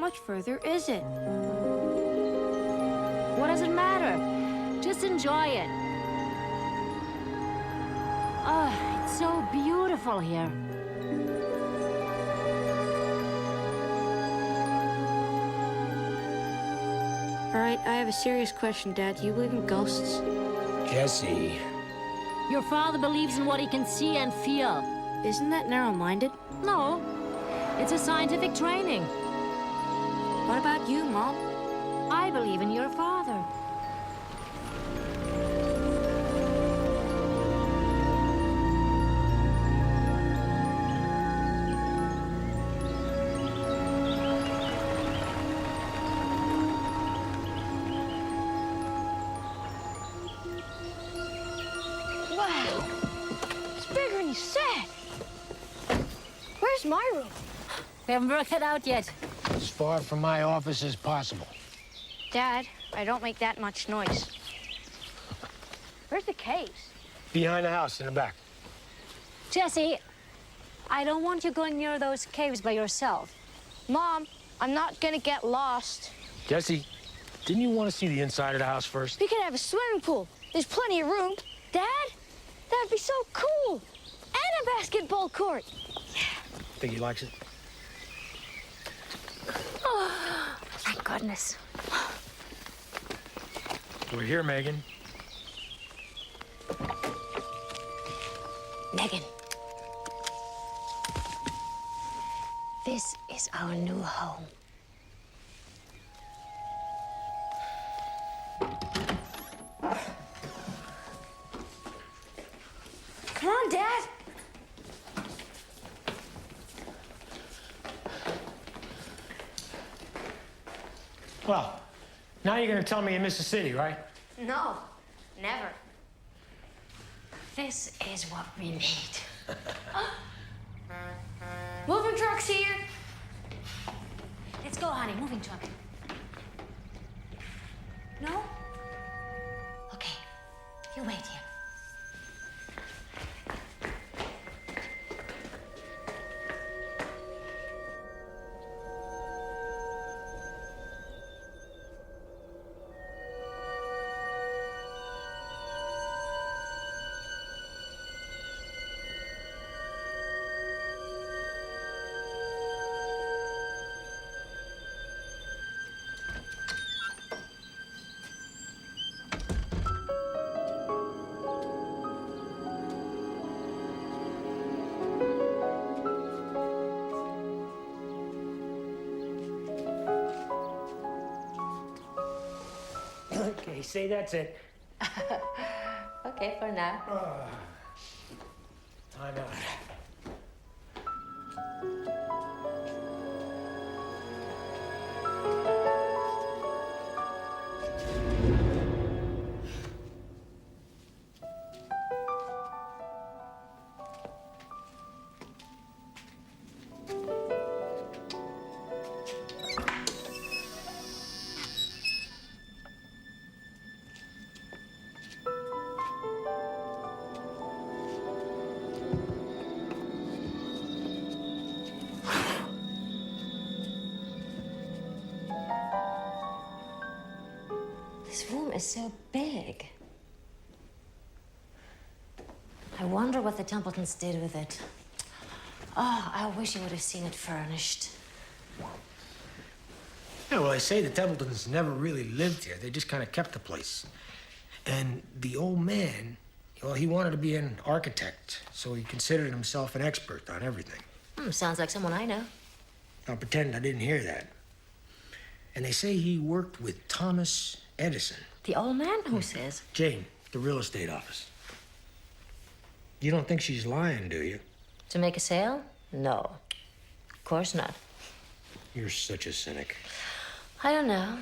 much further is it? What does it matter? Just enjoy it. Oh, it's so beautiful here. All right, I have a serious question, Dad. Do you believe in ghosts? Jesse. Your father believes in what he can see and feel. Isn't that narrow-minded? No, it's a scientific training. What about you, Mom? I believe in your father. Wow, it's bigger than you said. Where's my room? We haven't worked it out yet. As far from my office as possible. Dad, I don't make that much noise. Where's the caves? Behind the house, in the back. Jesse, I don't want you going near those caves by yourself. Mom, I'm not gonna get lost. Jesse, didn't you want to see the inside of the house first? We could have a swimming pool. There's plenty of room. Dad, that'd be so cool. And a basketball court. Think he likes it? Oh, thank goodness. We're here, Megan. Megan. This is our new home. Come on, Dad. Well, now you're gonna tell me you miss the city, right? No, never. This is what we need. Moving truck's here. Let's go, honey. Moving truck. No? Okay. You wait here. Okay, say that's it. Okay, for now. Time out. This room is so big. I wonder what the Templetons did with it. Oh, I wish you would have seen it furnished. Yeah, well, they say the Templetons never really lived here. They just kind of kept the place. And the old man, well, he wanted to be an architect, so he considered himself an expert on everything. Sounds like someone I know. I'll pretend I didn't hear that. And they say he worked with Thomas Edison. The old man? Who says? Jane, the real estate office. You don't think she's lying, do you? To make a sale? No. Of course not. You're such a cynic. I don't know.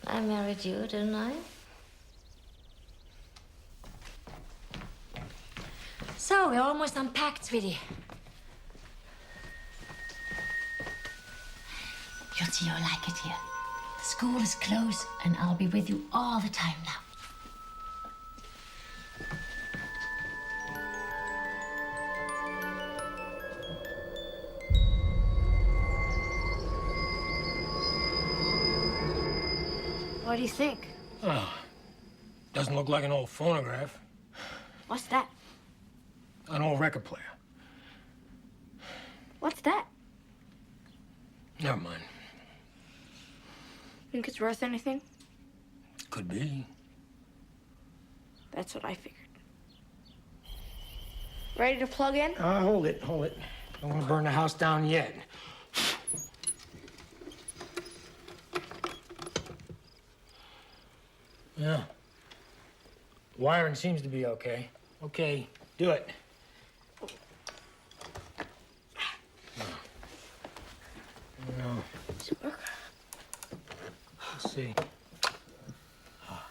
I married you, didn't I? So, we're almost unpacked, sweetie. You'll see you'll like it here. The school is closed, and I'll be with you all the time now. What do you think? Oh, doesn't look like an old phonograph. What's that? An old record player. What's that? Never mind. Think it's worth anything? Could be. That's what I figured. Ready to plug in? Hold it, hold it. Don't want to burn the house down yet. Yeah. Wiring seems to be okay. Okay, do it. No. Does it work? Let's see.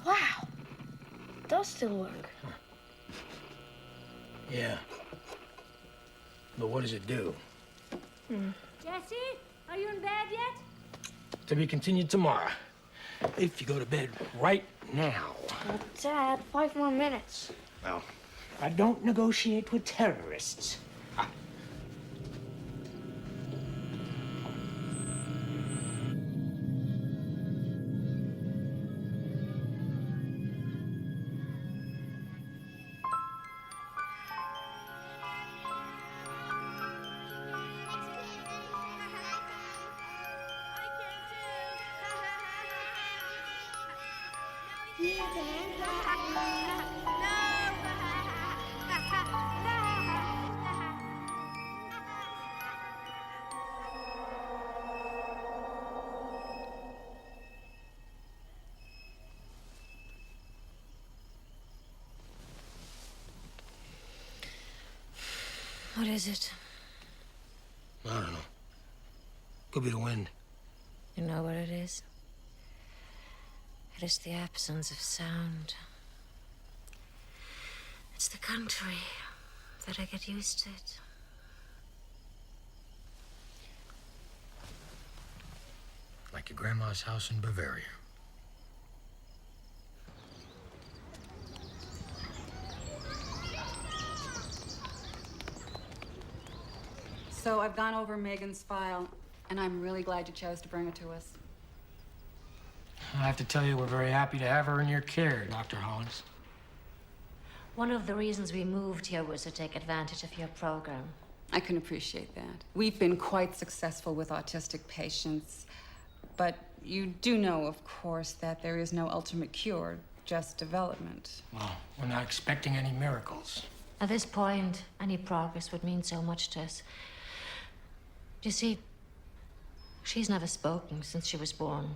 Wow. It does still work. Yeah. But what does it do? Jesse, are you in bed yet? To be continued tomorrow. If you go to bed right now. Well, Dad, 5 more minutes. Well, I don't negotiate with terrorists. What is it? I don't know. Could be the wind. You know what it is? It is the absence of sound. It's the country that I get used to it. Like your grandma's house in Bavaria. So I've gone over Megan's file, and I'm really glad you chose to bring it to us. I have to tell you, we're very happy to have her in your care, Dr. Hollins. One of the reasons we moved here was to take advantage of your program. I can appreciate that. We've been quite successful with autistic patients, but you do know, of course, that there is no ultimate cure, just development. Well, we're not expecting any miracles. At this point, any progress would mean so much to us. You see, she's never spoken since she was born.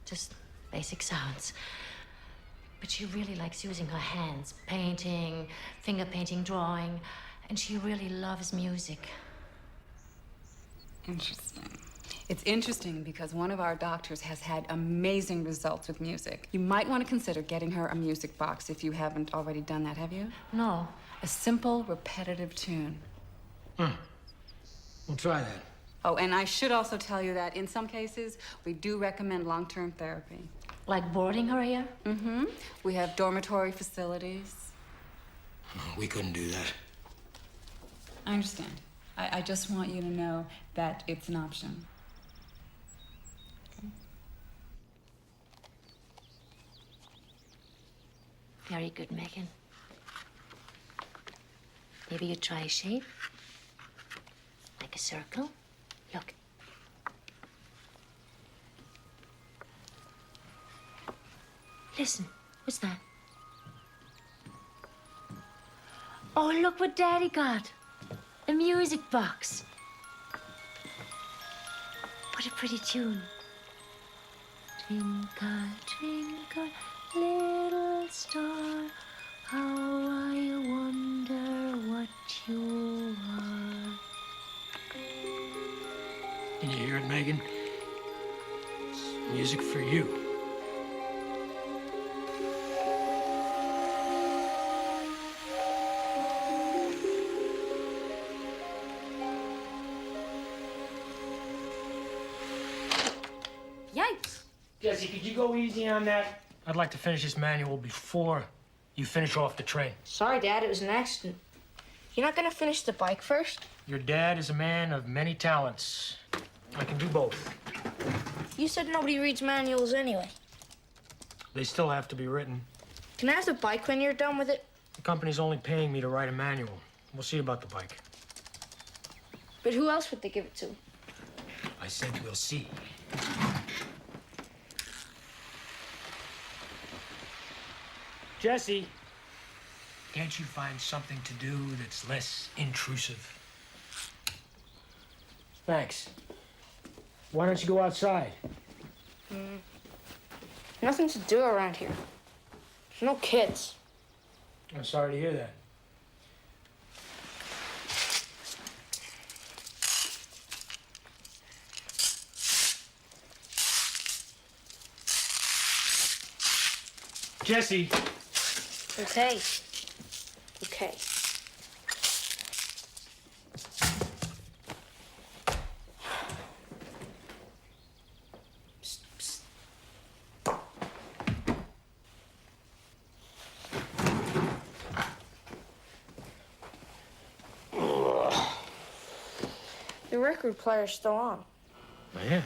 Just basic sounds. But she really likes using her hands, painting, finger painting, drawing, and she really loves music. Interesting. It's interesting because one of our doctors has had amazing results with music. You might want to consider getting her a music box if you haven't already done that, have you? No. A simple, repetitive tune. We'll try that. Oh, and I should also tell you that in some cases, we do recommend long-term therapy. Like boarding her here? Mm-hmm. We have dormitory facilities. We couldn't do that. I understand. I just want you to know that it's an option. Okay. Very good, Megan. Maybe you try a shape? Like a circle? Look. Listen, what's that? Oh, look what Daddy got. A music box. What a pretty tune. Twinkle, twinkle, little star, how I wonder what you are. Can you hear it, Megan? It's music for you. Yikes. Jesse, could you go easy on that? I'd like to finish this manual before you finish off the train. Sorry, Dad, it was an accident. You're not gonna finish the bike first? Your dad is a man of many talents. I can do both. You said nobody reads manuals anyway. They still have to be written. Can I have the bike when you're done with it? The company's only paying me to write a manual. We'll see about the bike. But who else would they give it to? I said we'll see. Jesse, can't you find something to do that's less intrusive? Thanks. Why don't you go outside? Nothing to do around here. There's no kids. I'm sorry to hear that. Jesse. Okay. Okay. The record player's still on. Oh, yeah,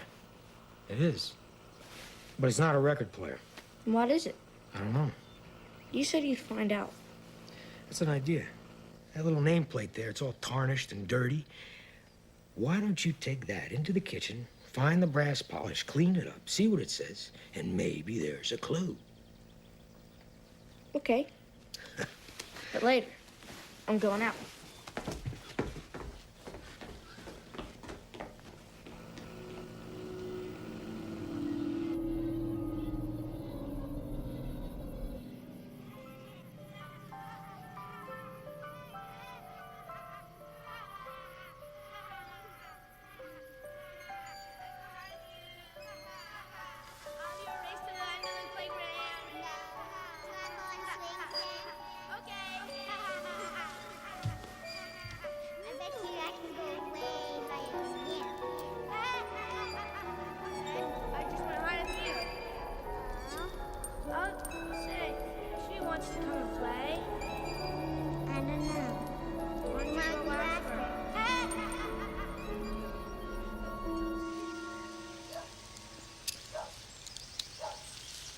it is. But it's not a record player. What is it? I don't know. You said you'd find out. That's an idea. That little nameplate there, it's all tarnished and dirty. Why don't you take that into the kitchen, find the brass polish, clean it up, see what it says, and maybe there's a clue. Okay. But later, I'm going out.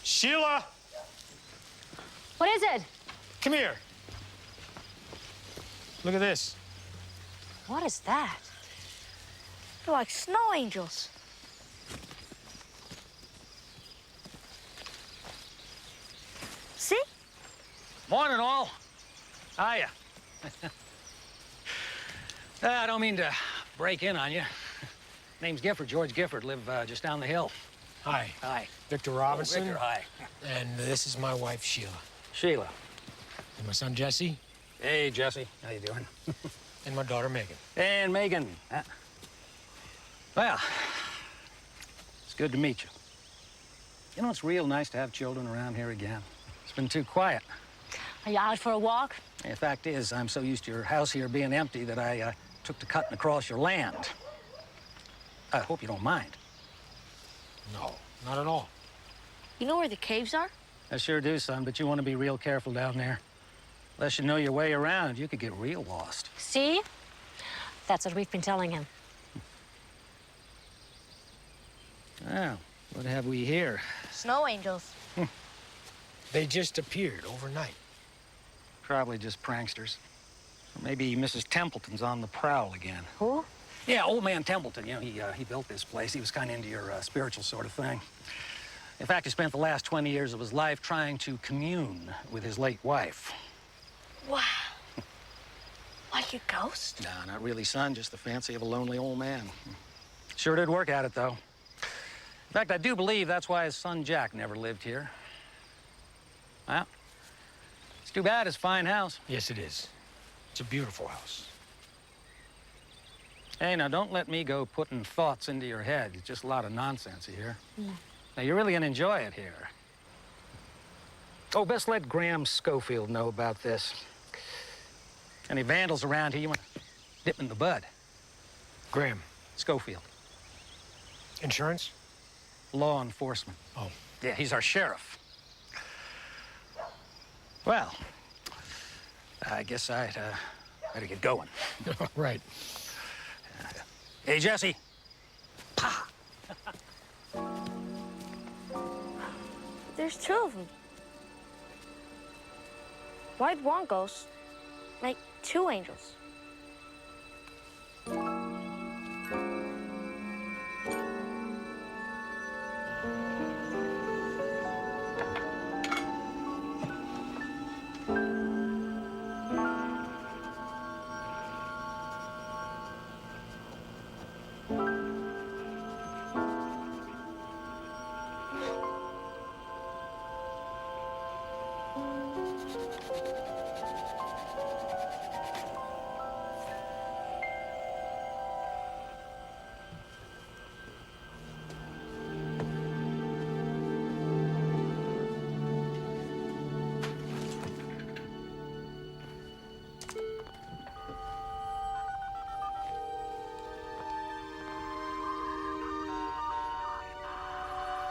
Sheila! What is it? Come here. Look at this. What is that? They're like snow angels. See? Morning, all. Hiya. I don't mean to break in on you. Name's Gifford, George Gifford. Live just down the hill. Hi. Hi. Victor Robinson. Oh, Victor, hi. And this is my wife, Sheila. Sheila. And my son, Jesse. Hey, Jesse. How you doing? And my daughter, Megan. And Megan. Well, it's good to meet you. You know, it's real nice to have children around here again. It's been too quiet. Are you out for a walk? The fact is, I'm so used to your house here being empty that I took to cutting across your land. I hope you don't mind. No, not at all. You know where the caves are? I sure do, son, but you want to be real careful down there. Unless you know your way around, you could get real lost. See? That's what we've been telling him. Well, what have we here? Snow angels. They just appeared overnight. Probably just pranksters. Or maybe Mrs. Templeton's on the prowl again. Who? Yeah, old man Templeton. You know, he built this place. He was kind of into your spiritual sort of thing. In fact, he spent the last 20 years of his life trying to commune with his late wife. Wow. Like a ghost? No, not really, son. Just the fancy of a lonely old man. Sure did work at it, though. In fact, I do believe that's why his son Jack never lived here. Well, it's too bad. It's a fine house. Yes, it is. It's a beautiful house. Hey, now, don't let me go putting thoughts into your head. It's just a lot of nonsense here. Now, you're really gonna enjoy it here. Oh, best let Graham Schofield know about this. Any vandals around here, you want to dip in the bud. Graham. Schofield. Insurance? Law enforcement. Oh. Yeah, he's our sheriff. Well, I guess I'd better get going. Right. Hey, Jesse. There's two of them. White Wonkos, like two angels.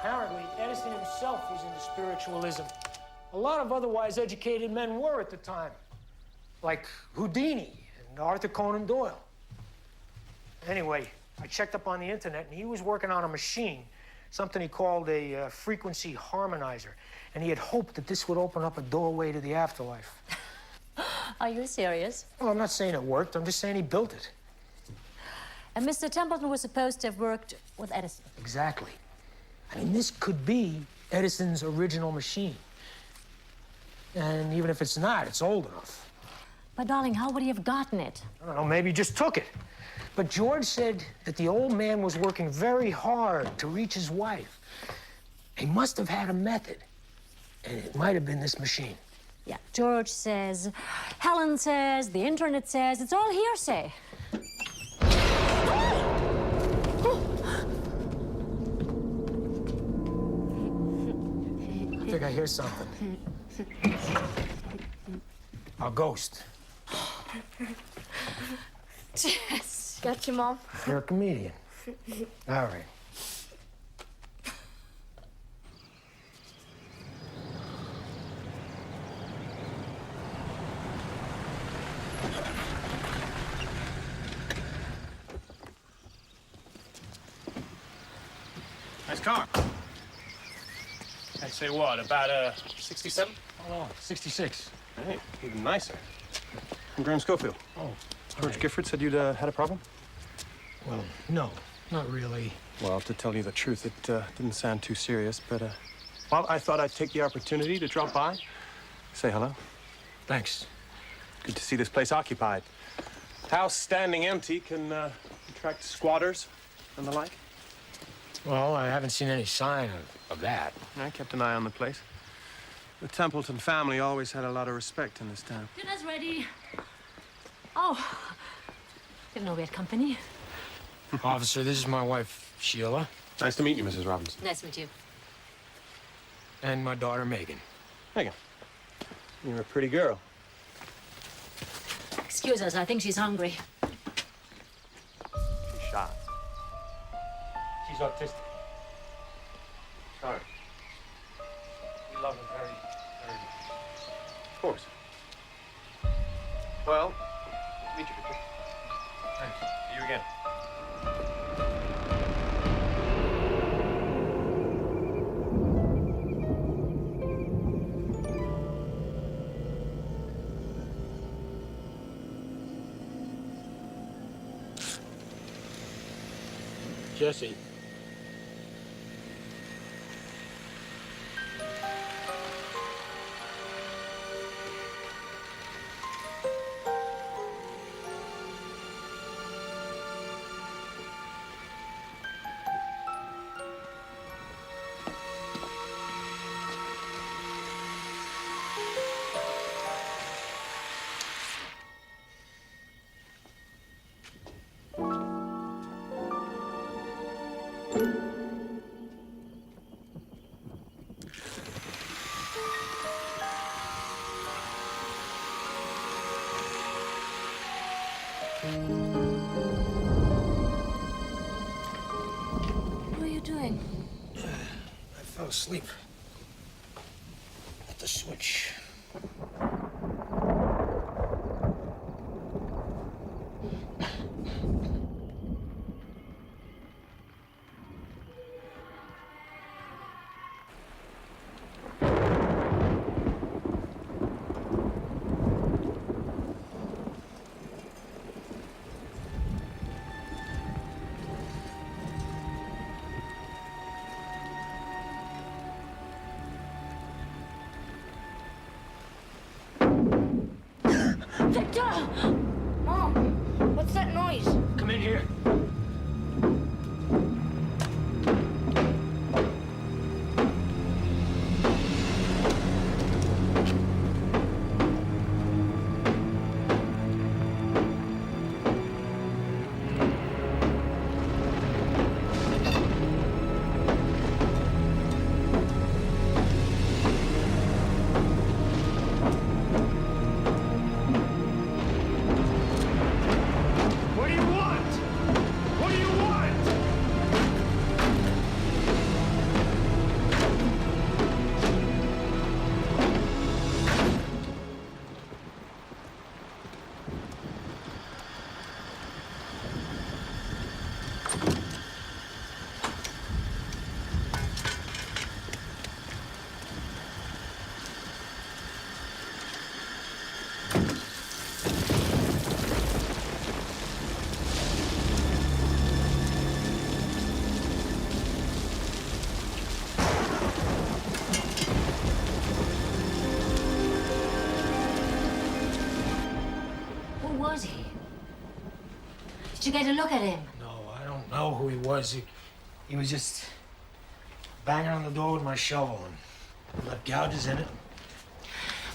Apparently, Edison himself was into spiritualism. A lot of otherwise educated men were at the time, like Houdini and Arthur Conan Doyle. Anyway, I checked up on the internet, and he was working on a machine, something he called a frequency harmonizer, and he had hoped that this would open up a doorway to the afterlife. Are you serious? Well, I'm not saying it worked. I'm just saying he built it. And Mr. Templeton was supposed to have worked with Edison. Exactly. I mean, this could be Edison's original machine. And even if it's not, it's old enough. But, darling, how would he have gotten it? I don't know, maybe he just took it. But George said that the old man was working very hard to reach his wife. He must have had a method. And it might have been this machine. Yeah, George says, Helen says, the internet says, it's all hearsay. I think I hear something. A ghost. Jess. Got you, Mom. You're a comedian. All right. Nice car. I'd say what, about 67? Oh, 66. Hey, even nicer. I'm Graham Schofield. Oh, George Gifford said you'd had a problem? well, no, not really. Well, to tell you the truth, it didn't sound too serious, but, well, I thought I'd take the opportunity to drop by, say hello. Thanks. Good to see this place occupied. House standing empty can attract squatters and the like. Well, I haven't seen any sign of that. I kept an eye on the place. The Templeton family always had a lot of respect in this town. Dinner's ready. Oh, didn't know we had company. Officer, this is my wife, Sheila, Nice to meet you, Mrs. Robinson. Nice to meet you. and my daughter, Megan. Megan, you're a pretty girl. Excuse us, I think she's hungry. She's shy. She's autistic. Sorry. We love her very, very much. Of course. Well, meet you, Victor. Thanks. See you again. Jesse. What are you doing? I fell asleep. At the switch. Victor! Mom, what's that noise? Come in here. What do you want? What do you want? Who was he? Did you get a look at him? No, I don't know who he was. He was just banging on the door with my shovel and left gouges in it.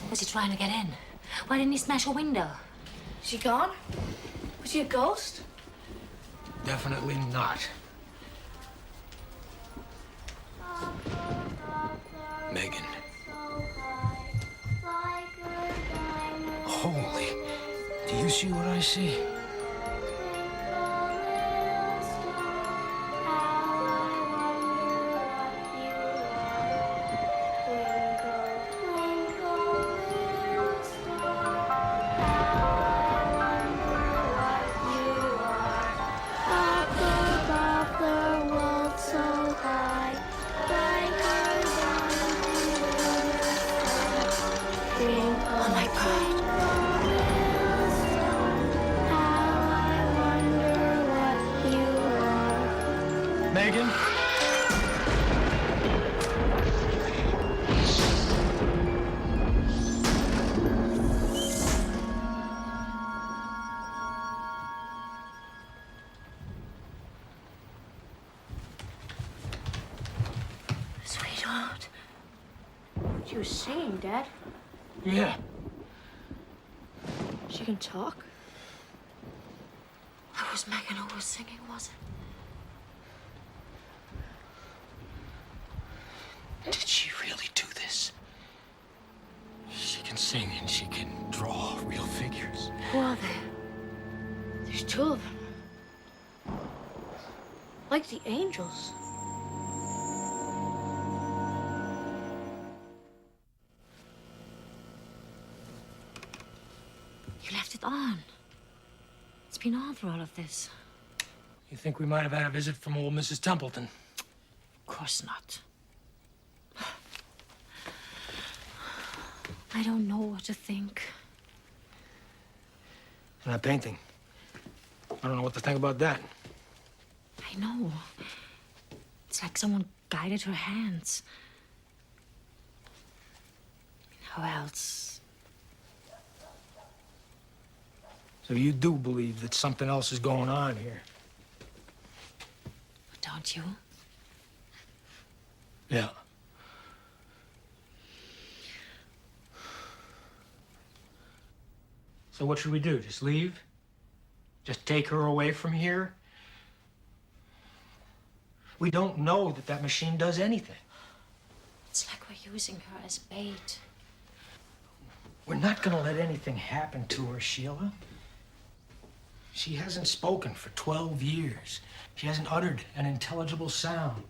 Was he trying to get in? Why didn't he smash a window? Is he gone? Was he a ghost? Definitely not. Megan. Holy, do you see what I see? Oh my God. Megan? Sweetheart. She was singing, Dad. Yeah. She can talk. That was Megan who was singing, was it? Did she really do this? She can sing and she can draw real figures. Who are they? There's two of them. Like the angels. You left it on. It's been on for all of this. You think we might have had a visit from old Mrs. Templeton? Of course not. I don't know what to think. And that painting. I don't know what to think about that. I know. It's like someone guided her hands. How else? So you do believe that something else is going on here? Don't you? Yeah. So what should we do? Just leave? Just take her away from here? We don't know that that machine does anything. It's like we're using her as bait. We're not gonna let anything happen to her, Sheila. She hasn't spoken for 12 years. She hasn't uttered an intelligible sound.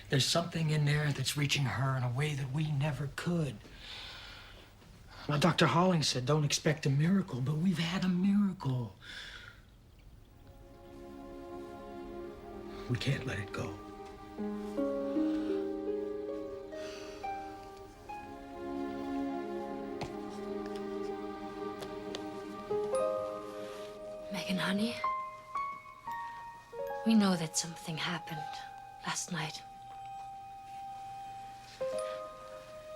There's something in there that's reaching her in a way that we never could. Now, Dr. Holling said don't expect a miracle, but we've had a miracle. We can't let it go. Megan, honey, we know that something happened last night.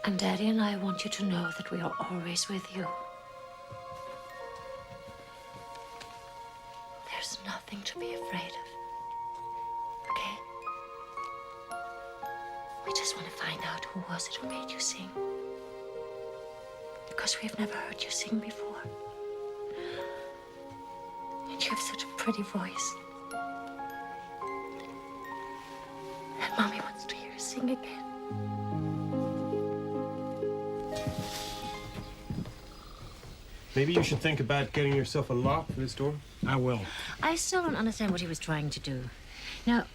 And Daddy and I want you to know that we are always with you. There's nothing to be afraid of. Okay? We just want to find out who was it who made you sing. Because we've never heard you sing before. And you have such a pretty voice. And Mommy wants to hear you sing again. Maybe you should think about getting yourself a lock for this door. I will. I still don't understand what he was trying to do. Now,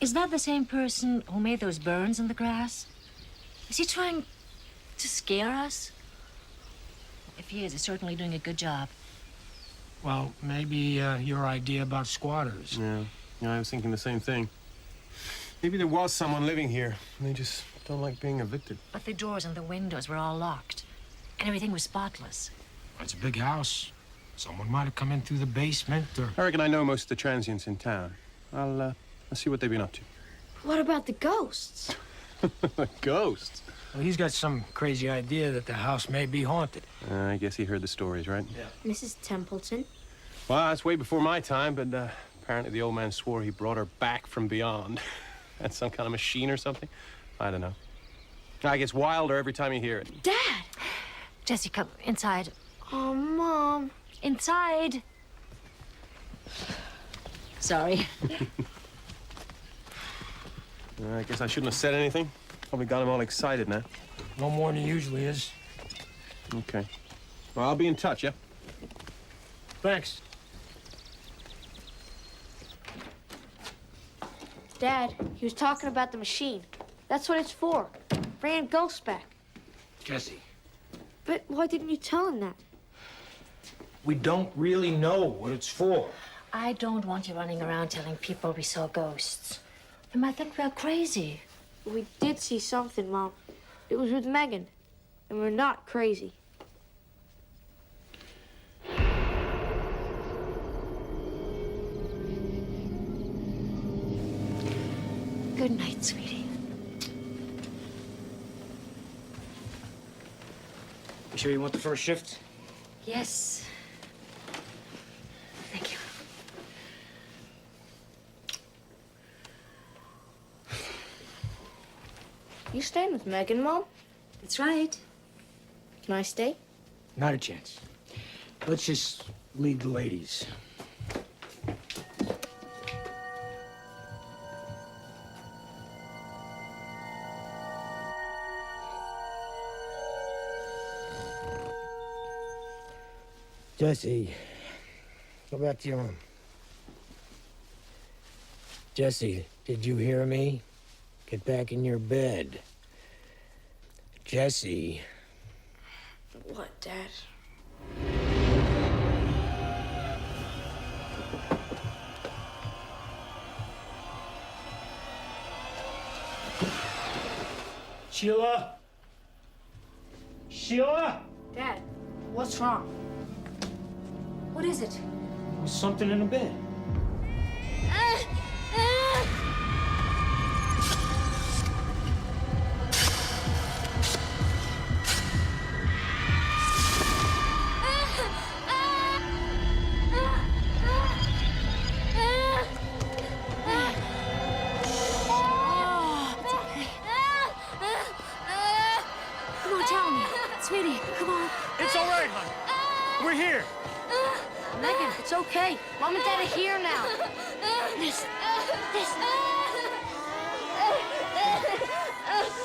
is that the same person who made those burns in the grass? Is he trying to scare us? If he is, he's certainly doing a good job. Well, maybe your idea about squatters. Yeah, I was thinking the same thing. Maybe there was someone living here, and they just don't like being evicted. But the doors and the windows were all locked, and everything was spotless. It's a big house. Someone might have come in through the basement, or... I reckon I know most of the transients in town. I'll see what they've been up to. What about the ghosts? Ghosts? Well, he's got some crazy idea that the house may be haunted. I guess he heard the stories, right? Yeah. Mrs. Templeton? Well, that's way before my time, but apparently the old man swore he brought her back from beyond. That's some kind of machine or something? I don't know. I gets wilder every time you hear it. Dad! Jesse, come inside. Oh, Mom. Inside. Sorry. I guess I shouldn't have said anything. Probably got him all excited now. No more than he usually is. Okay. Well, I'll be in touch, yeah? Thanks. Dad, he was talking about the machine. That's what it's for. Bringing ghosts back. Jesse, But why didn't you tell him that? we don't really know what it's for. I don't want you running around telling people we saw ghosts. They might think we're crazy. We did see something, Mom. It was with Megan. And we're not crazy. Good night, sweetie. You sure you want the first shift? Yes. Thank you. You staying with Megan, Mom? That's right. Can I stay? Not a chance. Let's just lead the ladies. Jesse, go back to your room. Jesse, did you hear me? Get back in your bed. Jesse. What, Dad? Sheila? Sheila? Dad, what's wrong? What is it? There's something in the bed. Come on, tell me. Sweetie, come on. It's all right, hon. We're here. Megan, it's okay. Mom and Dad are here now.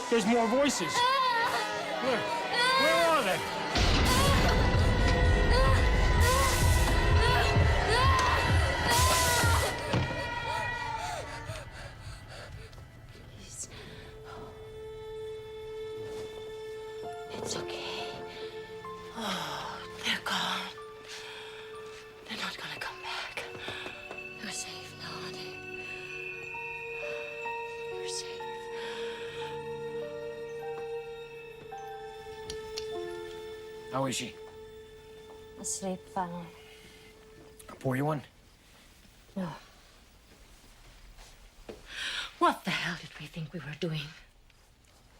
There's more voices. Where are they? It's okay. Oh, they're gone. They're not gonna come back. You're safe now, honey. You're safe. How is she? Asleep, finally. I'll pour you one. No. What the hell did we think we were doing?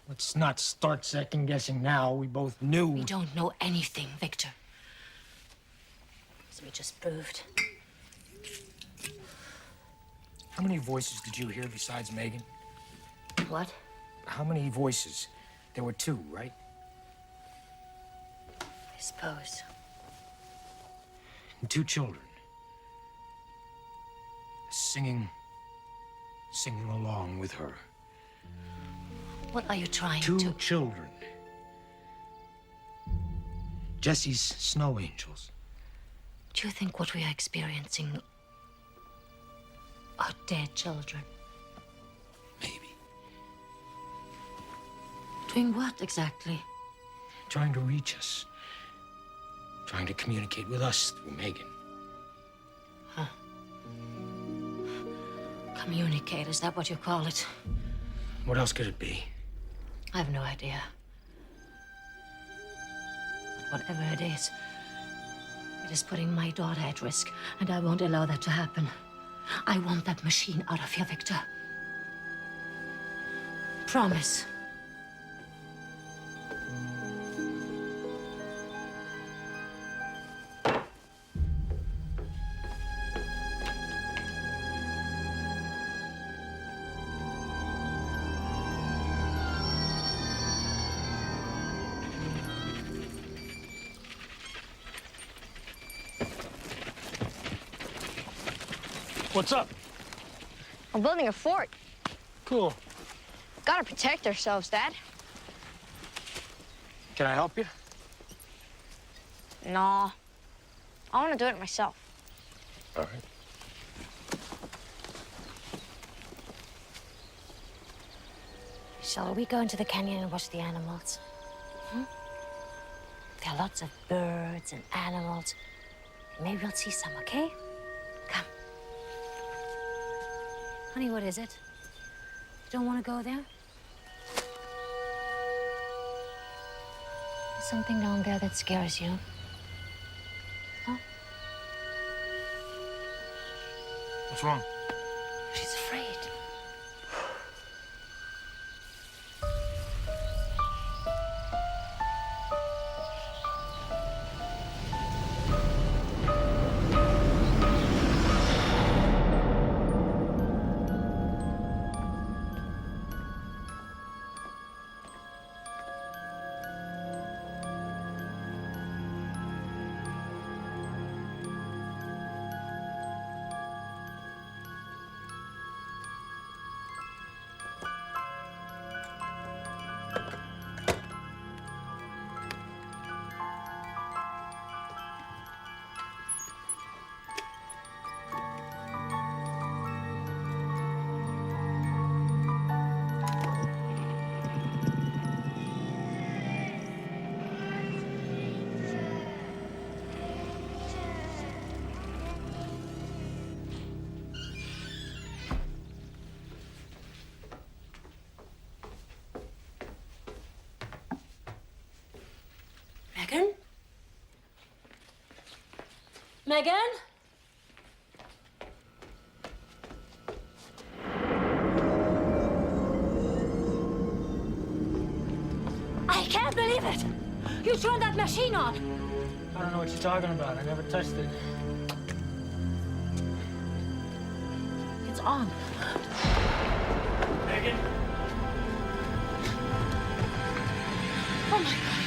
Let's not start second-guessing now. We both knew. We don't know anything, Victor. As we just proved. How many voices did you hear besides Megan? What? How many voices? There were two, right? I suppose. And two children. Singing along with her. What are you trying Two to... children. Jesse's snow angels. Do you think what we are experiencing are dead children? Maybe. Doing what exactly? Trying to reach us. Trying to communicate with us through Megan. Communicate, is that what you call it? What else could it be? I have no idea. But whatever it is putting my daughter at risk, and I won't allow that to happen. I want that machine out of here, Victor. Promise. What's up? We're building a fort. Cool. Gotta protect ourselves, Dad. Can I help you? No. I want to do it myself. All right. Shall we go into the canyon and watch the animals? There are lots of birds and animals. Maybe we'll see some, okay? Come. Honey, what is it? You don't want to go there? Something down there that scares you? Huh? What's wrong? She's afraid. Megan? Megan? I can't believe it! You turned that machine on! I don't know what you're talking about. I never touched it. It's on. Megan? Oh my God.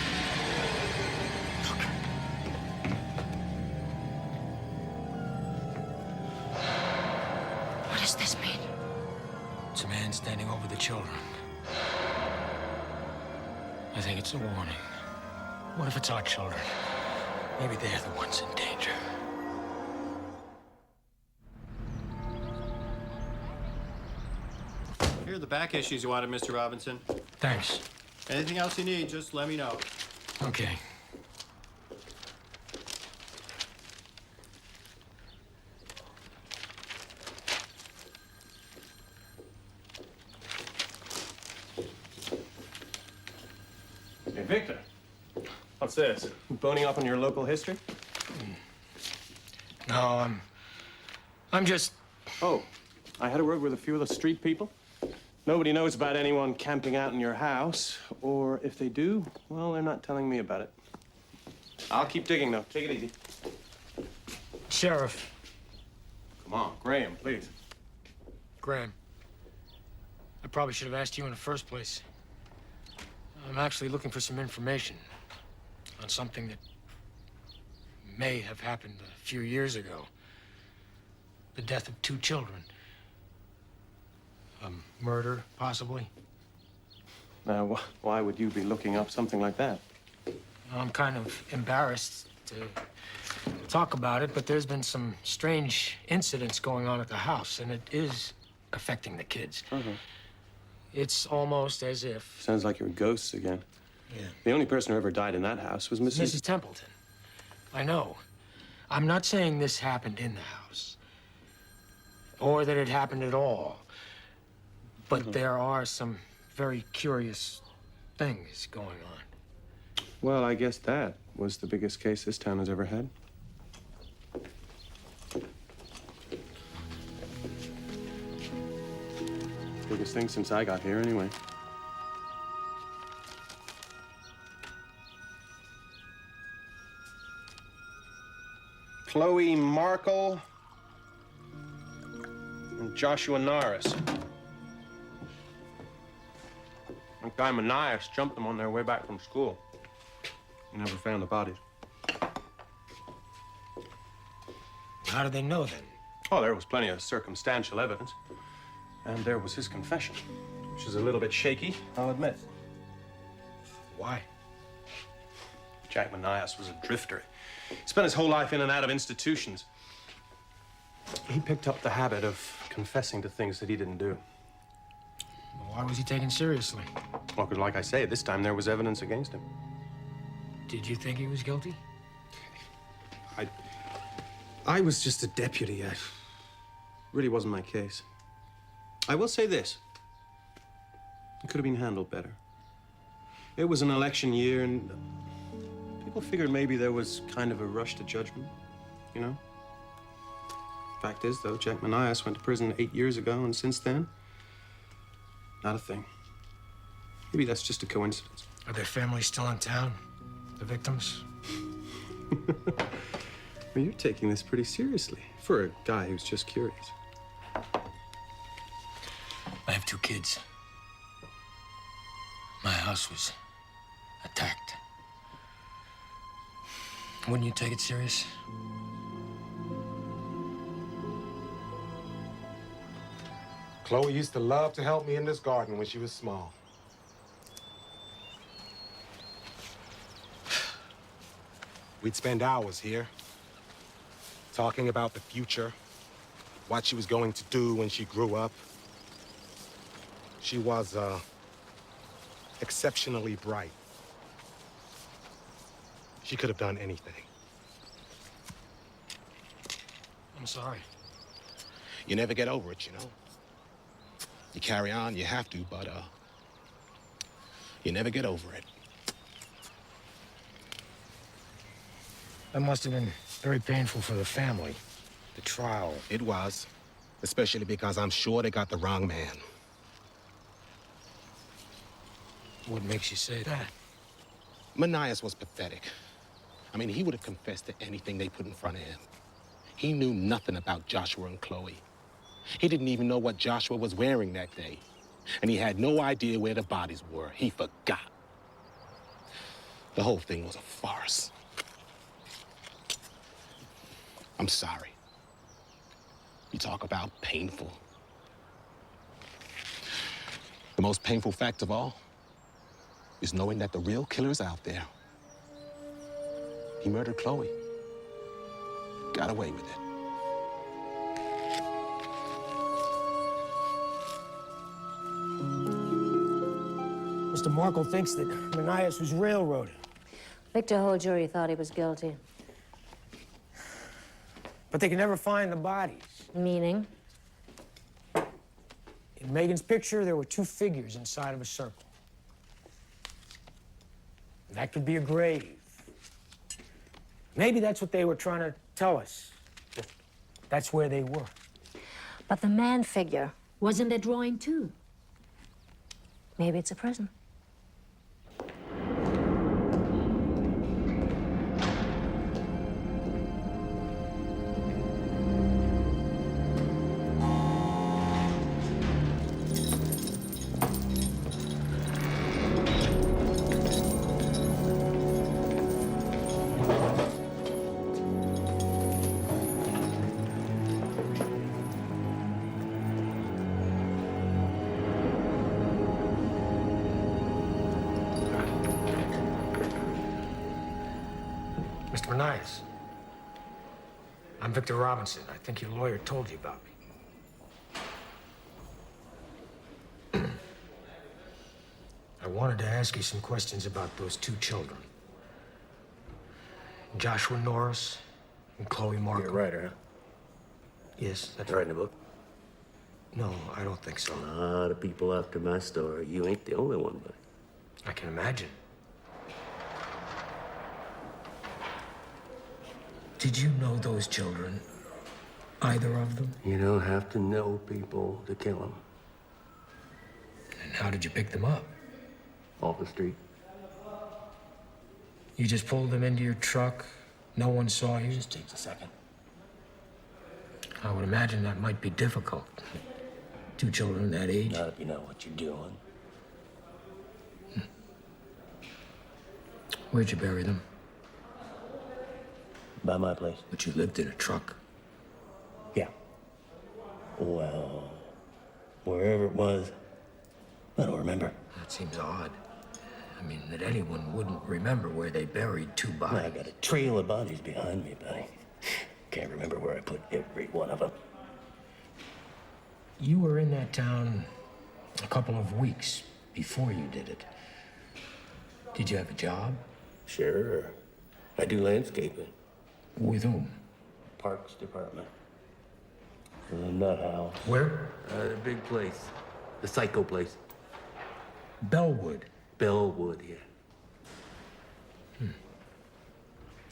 What does this mean? It's a man standing over the children. I think it's a warning. What if it's our children? Maybe they're the ones in danger. Here are the back issues you wanted, Mr. Robinson. Thanks. Anything else you need, just let me know. Okay. Hey, Victor. What's this? Boning up on your local history? No, I'm just... Oh, I had a word with a few of the street people. Nobody knows about anyone camping out in your house, or if they do, well, they're not telling me about it. I'll keep digging, though. Take it easy. Sheriff. Come on, Graham, please. Graham, I probably should have asked you in the first place. I'm actually looking for some information on something that may have happened a few years ago. The death of 2 children. Murder, possibly. Now, why would you be looking up something like that? I'm kind of embarrassed to talk about it, but there's been some strange incidents going on at the house, and it is affecting the kids. It's almost as if... Sounds like you're ghosts again. Yeah. The only person who ever died in that house was Mrs. Templeton. I know. I'm not saying this happened in the house, or that it happened at all. But there are some very curious things going on. Well, I guess that was the biggest case this town has ever had. Biggest thing since I got here, anyway. Chloe Markle and Joshua Norris. That guy Manias jumped them on their way back from school. He never found the bodies. How did they know then? Oh, there was plenty of circumstantial evidence. And there was his confession, which is a little bit shaky, I'll admit. Why? Jack Manias was a drifter. He spent his whole life in and out of institutions. He picked up the habit of confessing to things that he didn't do. Why was he taken seriously? Well, because like I say, this time there was evidence against him. Did you think he was guilty? I was just a deputy. Really wasn't my case. I will say this. It could have been handled better. It was an election year, and people figured maybe there was kind of a rush to judgment, you know? Fact is, though, Jack Manias went to prison 8 years ago, and since then, not a thing. Maybe that's just a coincidence. Are their families still in town? The victims? Well, you're taking this pretty seriously for a guy who's just curious. I have 2 kids. My house was attacked. Wouldn't you take it serious? Chloe used to love to help me in this garden when she was small. We'd spend hours here, talking about the future, what she was going to do when she grew up. She was, exceptionally bright. She could have done anything. I'm sorry. You never get over it, you know? You carry on, you have to, but, you never get over it. That must have been very painful for the family, the trial. It was, especially because I'm sure they got the wrong man. What makes you say that? Manias was pathetic. I mean, he would have confessed to anything they put in front of him. He knew nothing about Joshua and Chloe. He didn't even know what Joshua was wearing that day. And he had no idea where the bodies were. He forgot. The whole thing was a farce. I'm sorry. You talk about painful. The most painful fact of all is knowing that the real killer's out there. He murdered Chloe. Got away with it. Mr. Markle thinks that Manias was railroaded. Victor whole jury thought he was guilty. But they can never find the bodies. Meaning? In Megan's picture, there were 2 figures inside of a circle. And that could be a grave. Maybe that's what they were trying to tell us. That's where they were. But the man figure was in the drawing, too. Maybe it's a prison. Mr. Manias, I'm Victor Robinson. I think your lawyer told you about me. I wanted to ask you some questions about those two children. Joshua Norris and Chloe Markham. You're a writer, huh? Yes, that's You writing a book? No, I don't think so. A lot of people after my story. You ain't the only one, buddy. I can imagine. Did you know those children? Either of them? You don't have to know people to kill them. And how did you pick them up? Off the street. You just pulled them into your truck? No one saw you? Just takes a second. I would imagine that might be difficult. Two children that age. Not if you know what you're doing. Where'd you bury them? By my place. But you lived in a truck. Yeah. Well, wherever it was, I don't remember. That seems odd. I mean, that anyone wouldn't remember where they buried two bodies. I got a trail of bodies behind me, buddy. Can't remember where I put every one of them. You were in that town a couple of weeks before you did it. Did you have a job? Sure. I do landscaping. With whom? Parks Department. In the nut house. Where? The big place. The psycho place. Bellwood. Bellwood,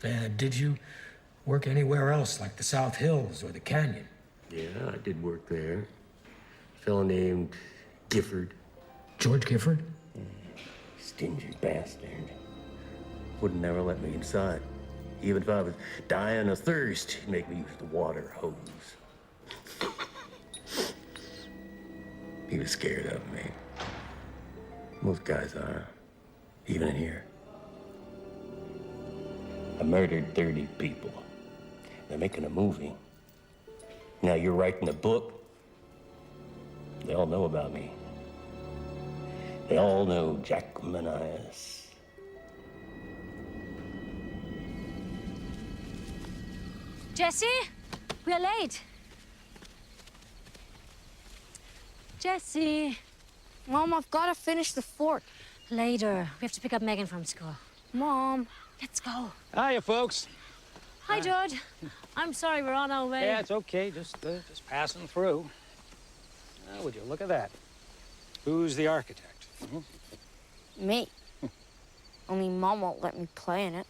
yeah. Did you work anywhere else, like the South Hills or the Canyon? Yeah, I did work there. A fellow named Gifford. George Gifford? Stingy bastard. Wouldn't never let me inside. Even if I was dying of thirst, he'd make me use the water hose. He was scared of me. Most guys are, even in here. I murdered 30 people. They're making a movie. Now you're writing a book. They all know about me. They all know Jack Manias. Jesse, we're late. Jesse. Mom, I've got to finish the fort. Later. We have to pick up Megan from school. Mom. Let's go. Hiya, folks. Hi, George. I'm sorry we're on our way. Yeah, it's okay. Just passing through. Would you look at that? Who's the architect? Me. Only Mom won't let me play in it.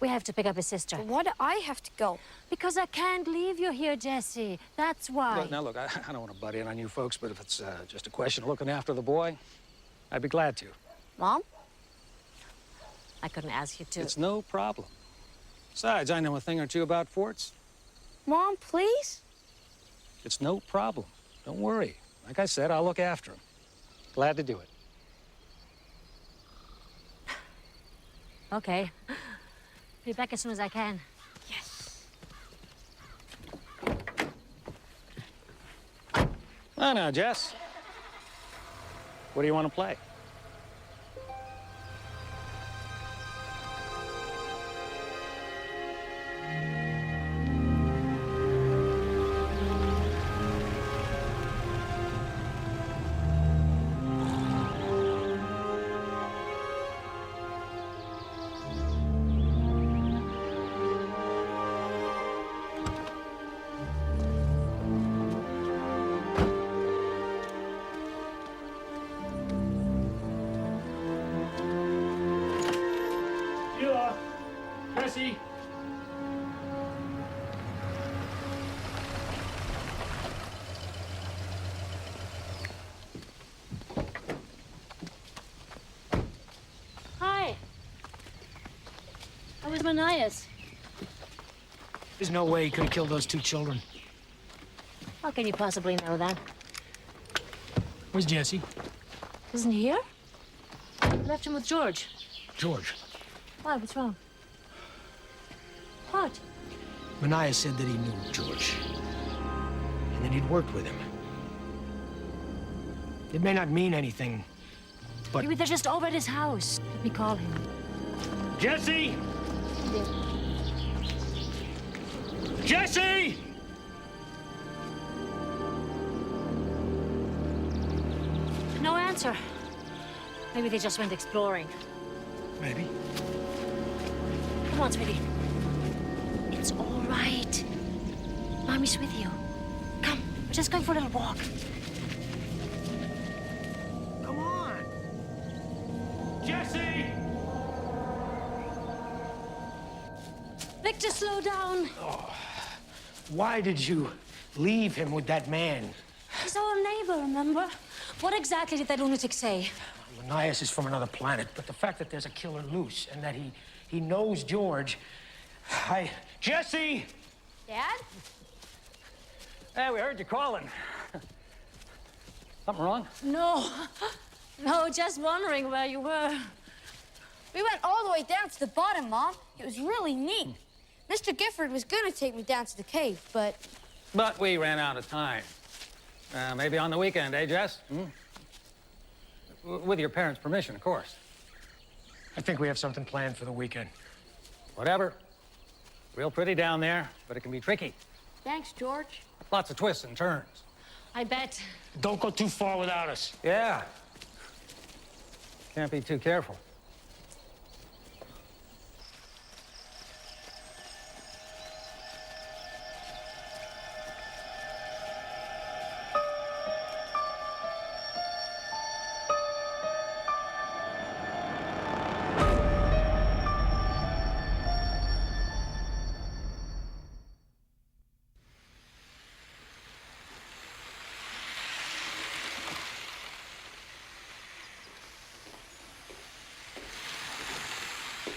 We have to pick up his sister. But why do I have to go? Because I can't leave you here, Jesse. That's why. Now, look, I don't want to butt in on you folks, but if it's just a question of looking after the boy, I'd be glad to. Mom? I couldn't ask you to. It's no problem. Besides, I know a thing or two about forts. Mom, please? It's no problem. Don't worry. Like I said, I'll look after him. Glad to do it. Okay. Be back as soon as I can. Yes. Well, now, Jess. What do you want to play? Jesse! Where's Manias? There's no way he could have killed those 2 children. How can you possibly know that? Where's Jesse? Isn't he here? I left him with George. George. Why? What's wrong? What? Mania said that he knew George. And that he'd worked with him. It may not mean anything, but... Maybe they're just over at his house. Let me call him. Jesse! Jesse! No answer. Maybe they just went exploring. Maybe. Come on, sweetie. It's all right. Mommy's with you. Come, we're just going for a little walk. Come on! Jesse! Victor, slow down. Oh, why did you leave him with that man? He's our neighbor, remember? What exactly did that lunatic say? Manias is from another planet, but the fact that there's a killer loose and that he knows George... Jesse! Dad? Hey, we heard you calling. Something wrong? No. No, just wondering where you were. We went all the way down to the bottom, Mom. It was really neat. Mr. Gifford was gonna take me down to the cave, but... But we ran out of time. Maybe on the weekend, eh, Jess? Hmm? With your parents' permission, of course. I think we have something planned for the weekend. Whatever. Real pretty down there, but it can be tricky. Thanks, George. Lots of twists and turns. I bet. Don't go too far without us. Yeah. Can't be too careful.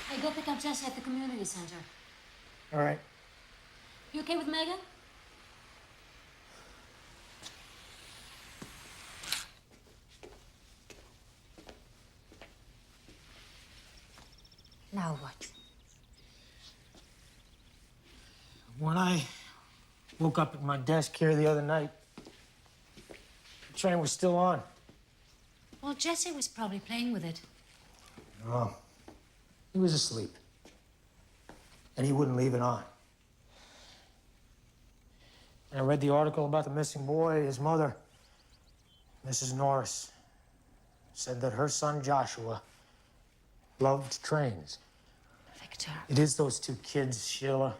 Hey, go pick up Jesse at the community center. All right. You okay with Megan? Now what? When I woke up at my desk here the other night, the train was still on. Well, Jesse was probably playing with it. Oh, he was asleep. And he wouldn't leave it on. And I read the article about the missing boy. His mother, Mrs. Norris, said that her son Joshua loved trains. Victor. It is those 2 kids, Sheila.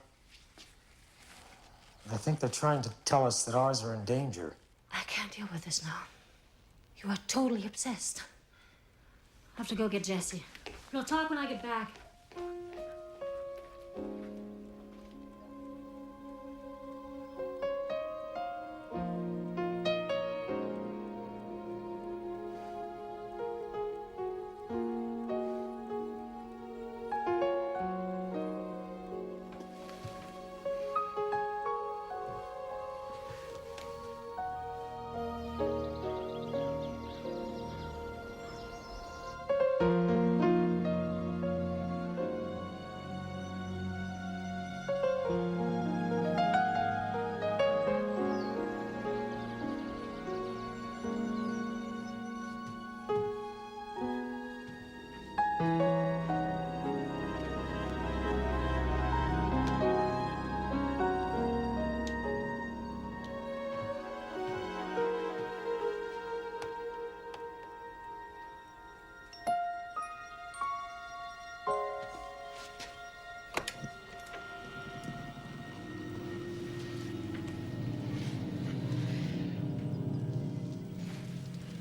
I think they're trying to tell us that ours are in danger. I can't deal with this now. You are totally obsessed. I have to go get Jesse. We'll talk when I get back.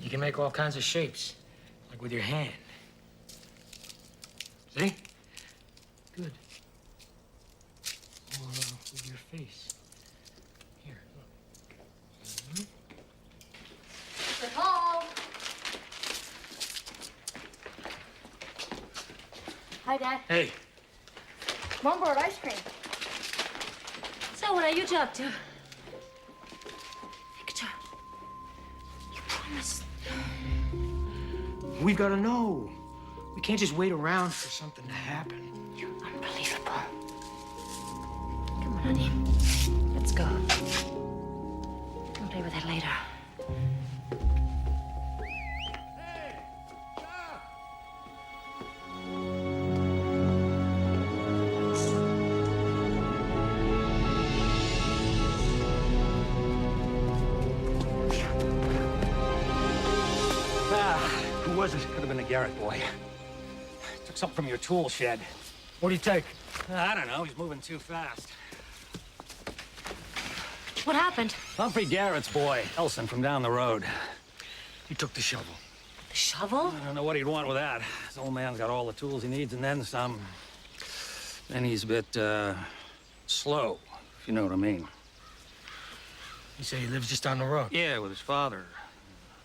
You can make all kinds of shapes, like with your hand. See? Good. Or with your face. Here, look. Mr. Hall! Hi, Dad. Hey, Mom brought ice cream. So what are you two up to? Victor, you promised. We've got to know. We can't just wait around for something to happen. You're unbelievable. Come on, honey. Let's go. We'll play with that later. Who was it? Could have been a Garrett boy. Took something from your tool shed. What do you take? I don't know. He's moving too fast. What happened? Humphrey Garrett's boy, Elson, from down the road. He took the shovel. The shovel? I don't know what he'd want with that. This old man's got all the tools he needs and then some. And he's a bit, slow, if you know what I mean. You say he lives just down the road? Yeah, with his father.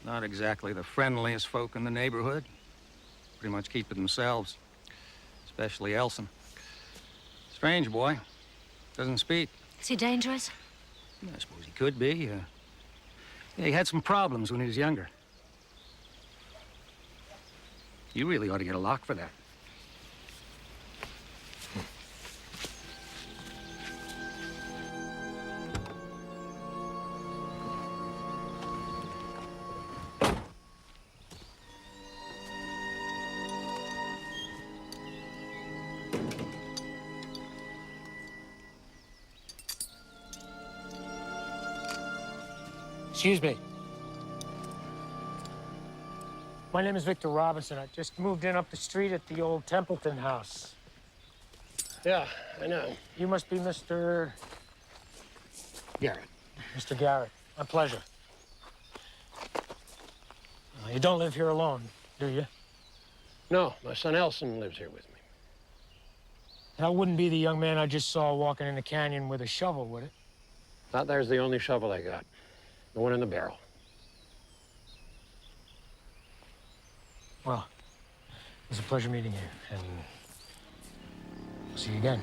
Not exactly the friendliest folk in the neighborhood. Pretty much keep to themselves. Especially Elson. Strange boy. Doesn't speak. Is he dangerous? I suppose he could be. Yeah, he had some problems when he was younger. You really ought to get a lock for that. Excuse me. My name is Victor Robinson. I just moved in up the street at the old Templeton house. Yeah, I know. You must be Mr. Garrett. Mr. Garrett. My pleasure. You don't live here alone, do you? No, my son Elson lives here with me. That wouldn't be the young man I just saw walking in the canyon with a shovel, would it? That there's the only shovel I got. The one in the barrel. Well, it was a pleasure meeting you, and we'll see you again.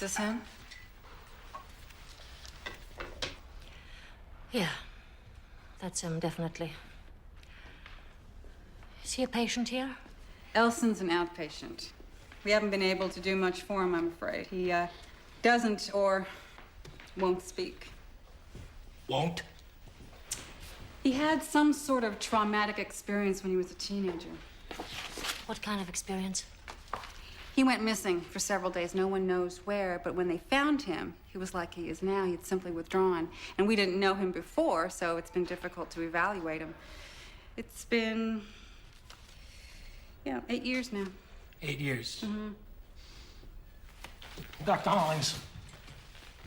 this him? Yeah, that's him, definitely. Is he a patient here? Elson's an outpatient. We haven't been able to do much for him, I'm afraid. He doesn't or won't speak. Won't? He had some sort of traumatic experience when he was a teenager. What kind of experience? He went missing for several days. No one knows where, but when they found him, he was like he is now. He had simply withdrawn. And we didn't know him before, so it's been difficult to evaluate him. It's been, 8 years now. 8 years. Mm-hmm. Dr. Hollings,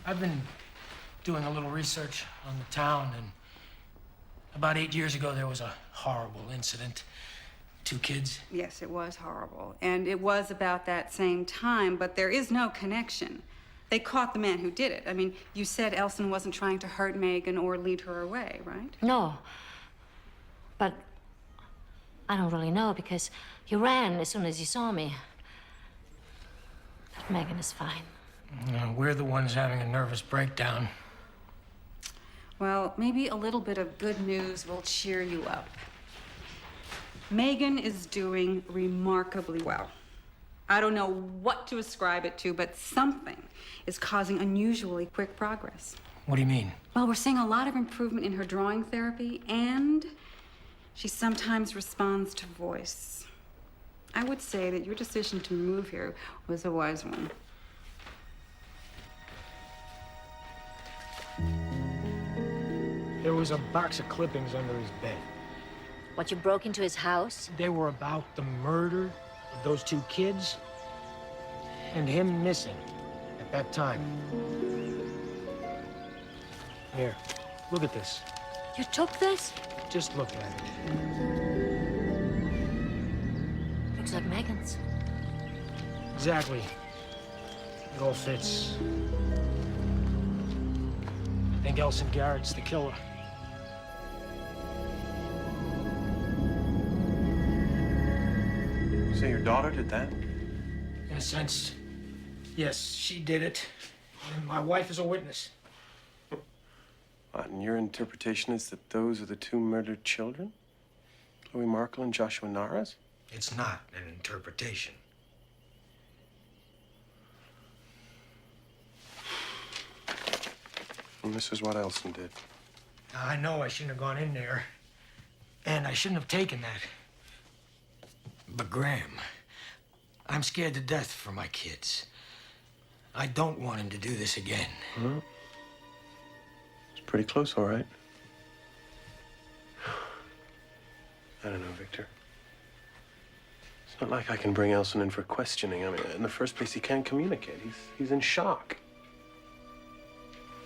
I've been doing a little research on the town, and about 8 years ago, there was a horrible incident. 2 kids. Yes, it was horrible. And it was about that same time, but there is no connection. They caught the man who did it. I mean, you said Elson wasn't trying to hurt Megan or lead her away, right? No. But I don't really know because he ran as soon as he saw me. But Megan is fine. We're the ones having a nervous breakdown. Well, maybe a little bit of good news will cheer you up. Megan is doing remarkably well. I don't know what to ascribe it to, but something is causing unusually quick progress. What do you mean? Well, we're seeing a lot of improvement in her drawing therapy, and she sometimes responds to voice. I would say that your decision to move here was a wise one. There was a box of clippings under his bed. What, you broke into his house? They were about the murder of those 2 kids and him missing at that time. Here, look at this. You took this? Just look at it. Looks like Megan's. Exactly. It all fits. I think Elson Garrett's the killer. So your daughter did that? In a sense, yes, she did it. And my wife is a witness. What, and your interpretation is that those are the 2 murdered children? Chloe Markle and Joshua Naras? It's not an interpretation. And this is what Elson did. Now, I know I shouldn't have gone in there, and I shouldn't have taken that. But Graham, I'm scared to death for my kids. I don't want him to do this again. Well, it's pretty close, all right. I don't know, Victor. It's not like I can bring Elson in for questioning. I mean, in the first place, he can't communicate. He's in shock.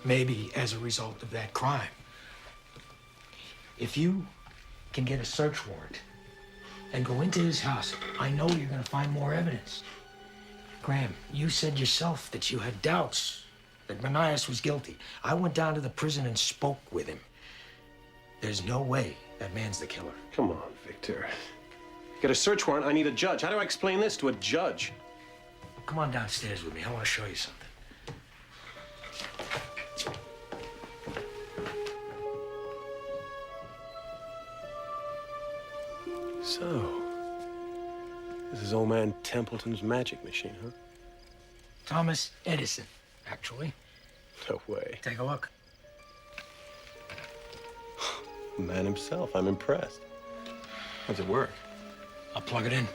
Maybe as a result of that crime. If you can get a search warrant and go into his house, I know you're gonna find more evidence. Graham, you said yourself that you had doubts that Manias was guilty. I went down to the prison and spoke with him. There's no way that man's the killer. Come on, Victor. Get a search warrant, I need a judge. How do I explain this to a judge? Come on downstairs with me. I want to show you something. So, this is old man Templeton's magic machine, huh? Thomas Edison, actually. No way. Take a look. The man himself. I'm impressed. How does it work? I'll plug it in.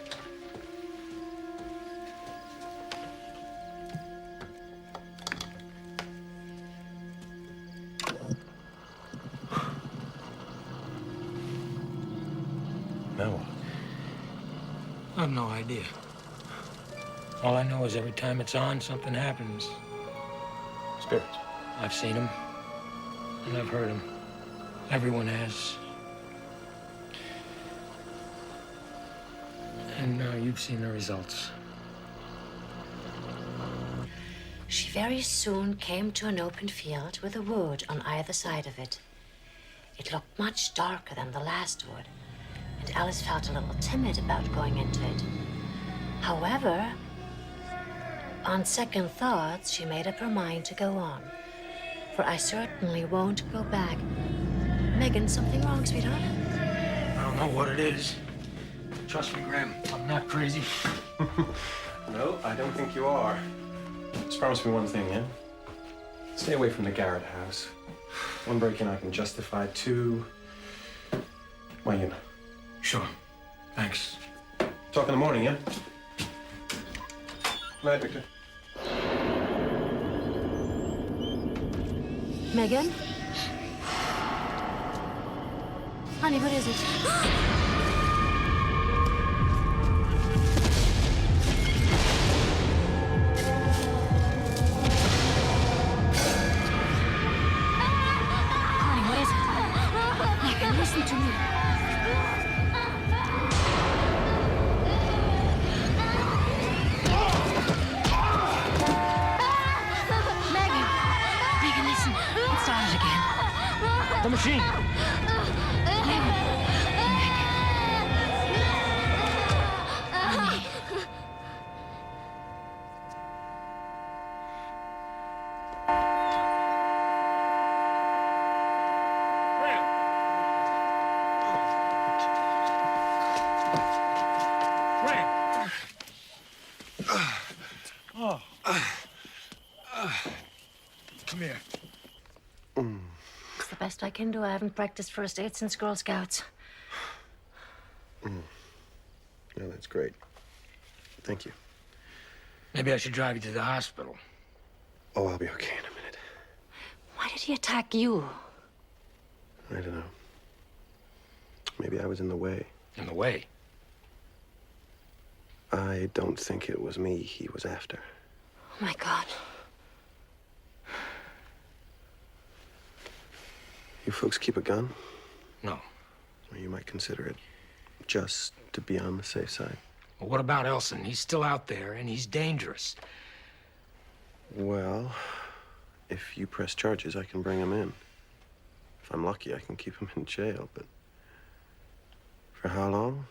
Now what? I have no idea. All I know is every time it's on, something happens. Spirits. I've seen them, and I've heard them. Everyone has. And now you've seen the results. She very soon came to an open field with a wood on either side of it. It looked much darker than the last wood, and Alice felt a little timid about going into it. However, On second thoughts, she made up her mind to go on. For I certainly won't go back. Megan, something wrong, sweetheart? I don't know what it is. Trust me, Graham, I'm not crazy. No, I don't think you are. Just promise me one thing, yeah? Stay away from the Garrett house. One break-in I can justify, two... well, you know. Sure. Thanks. Talk in the morning, yeah? Night, Victor. Megan? Honey, what is it? Listen to me. Megan, listen. It started again. The machine. Honey. Come here. It's the best I can do. I haven't practiced first aid since Girl Scouts. Yeah, that's great. Thank you. Maybe I should drive you to the hospital. Oh, I'll be okay in a minute. Why did he attack you? I don't know. Maybe I was in the way. In the way? I don't think it was me he was after. Oh, my God. You folks keep a gun? No. Well, you might consider it, just to be on the safe side. Well, what about Elson? He's still out there, and he's dangerous. Well, if you press charges, I can bring him in. If I'm lucky, I can keep him in jail, but for how long?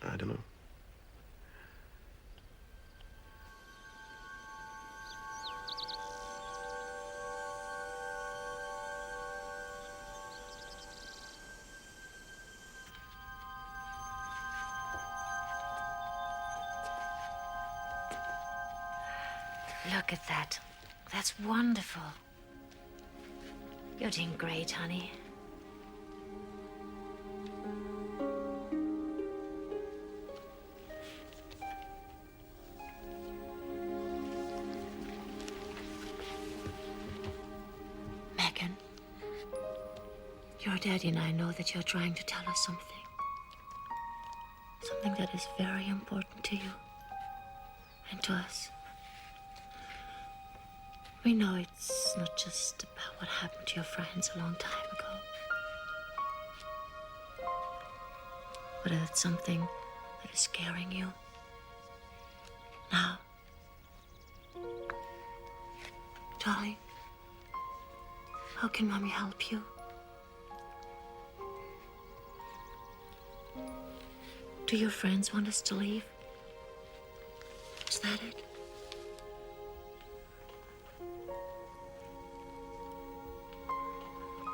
I don't know. Look at that. That's wonderful. You're doing great, honey. Megan, your daddy and I know that you're trying to tell us something. Something that is very important to you and to us. We know it's not just about what happened to your friends a long time ago. But it's something that is scaring you now. Darling, how can Mommy help you? Do your friends want us to leave? Is that it?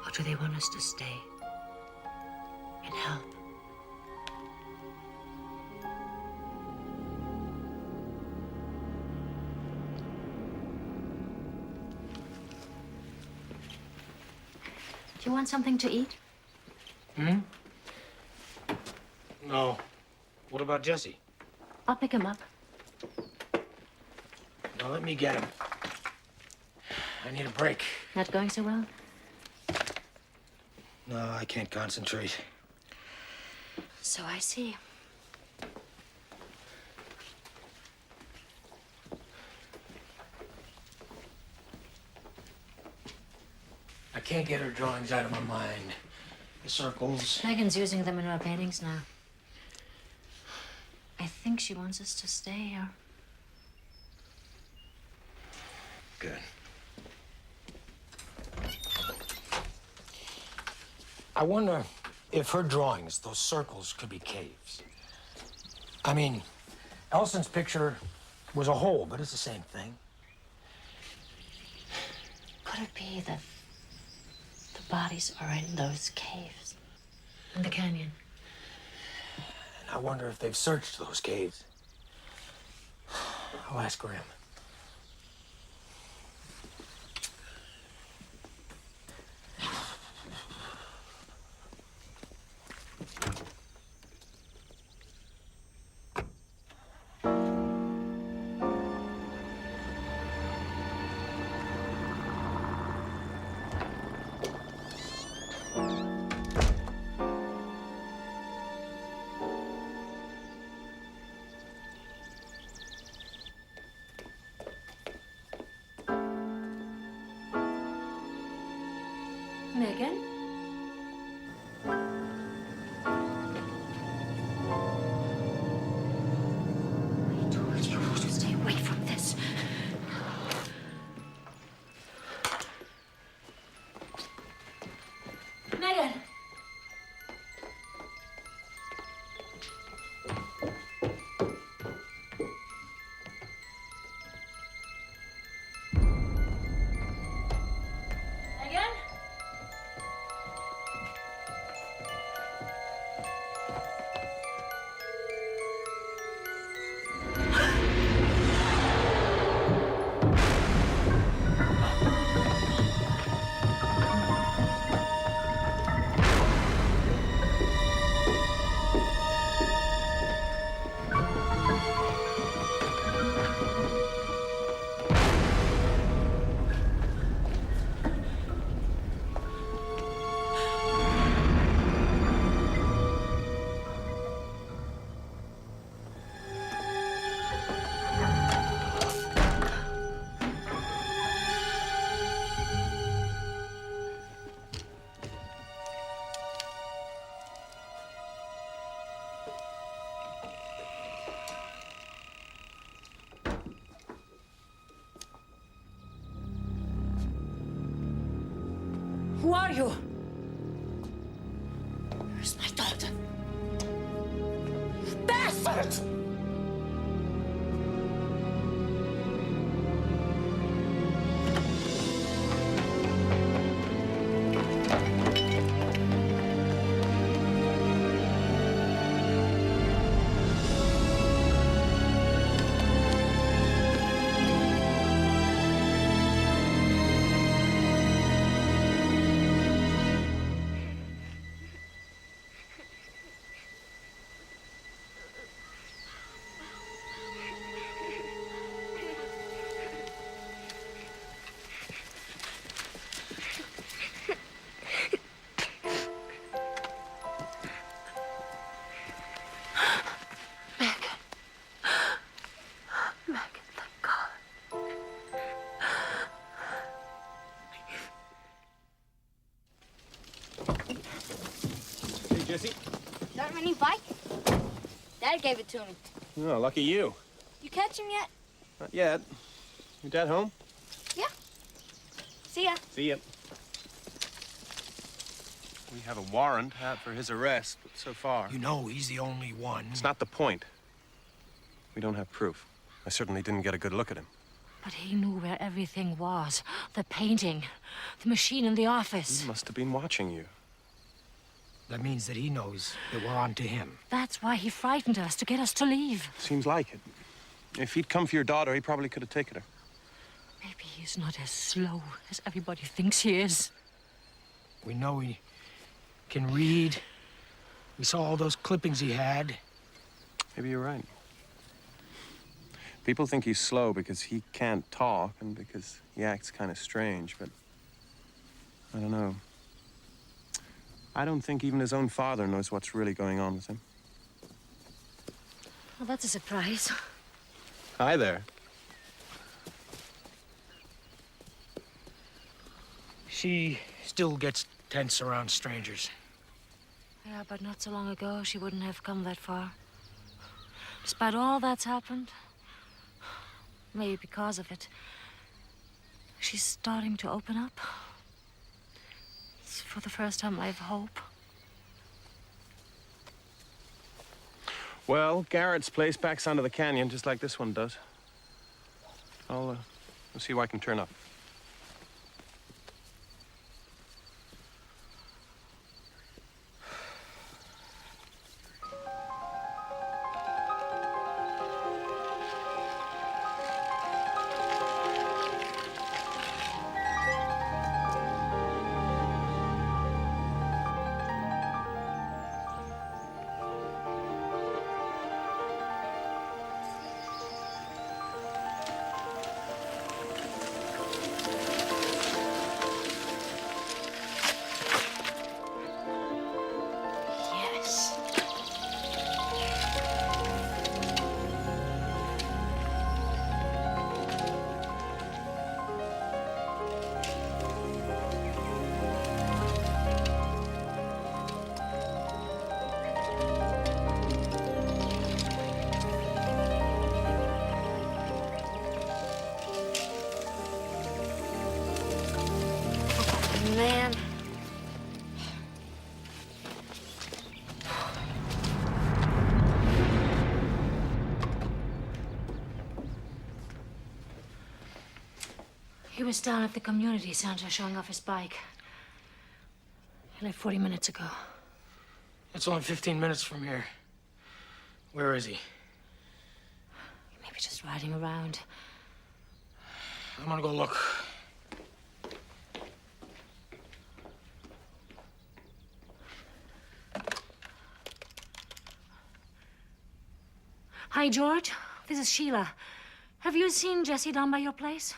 Or do they want us to stay and help? Do you want something to eat? Hmm? No. What about Jesse? I'll pick him up. Now let me get him. I need a break. Not going so well? No, I can't concentrate. So I see. I can't get her drawings out of my mind. The circles. Megan's using them in her paintings now. I think she wants us to stay here. Good. I wonder if her drawings, those circles, could be caves. I mean, Elson's picture was a hole, but it's the same thing. Could it be that the bodies are in those caves? In the canyon? And I wonder if they've searched those caves. I'll ask Graham. Megan? I told you to stay away from this. Megan! Megan? Who are you? Where's my daughter? Bastard! Hey, Jesse. Got him a new bike? Dad gave it to me. Oh, lucky you. You catch him yet? Not yet. Your dad home? Yeah. See ya. See ya. We have a warrant out for his arrest, but so far... You know he's the only one. It's not the point. We don't have proof. I certainly didn't get a good look at him. But he knew where everything was. The painting, the machine in the office. He must have been watching you. That means that he knows that we're on to him. That's why he frightened us, to get us to leave. Seems like it. If he'd come for your daughter, he probably could have taken her. Maybe he's not as slow as everybody thinks he is. We know he can read. We saw all those clippings he had. Maybe you're right. People think he's slow because he can't talk and because he acts kind of strange, but I don't know. I don't think even his own father knows what's really going on with him. Well, that's a surprise. Hi there. She still gets tense around strangers. Yeah, but not so long ago, she wouldn't have come that far. Despite all that's happened, maybe because of it, she's starting to open up. It's for the first time I have hope. Well, Garrett's place backs onto the canyon, just like this one does. I'll see who I can turn up. Man. He was down at the community center showing off his bike. He left 40 minutes ago. It's only 15 minutes from here. Where is he? Maybe just riding around. I'm gonna go look. Hi, George. This is Sheila. Have you seen Jesse down by your place?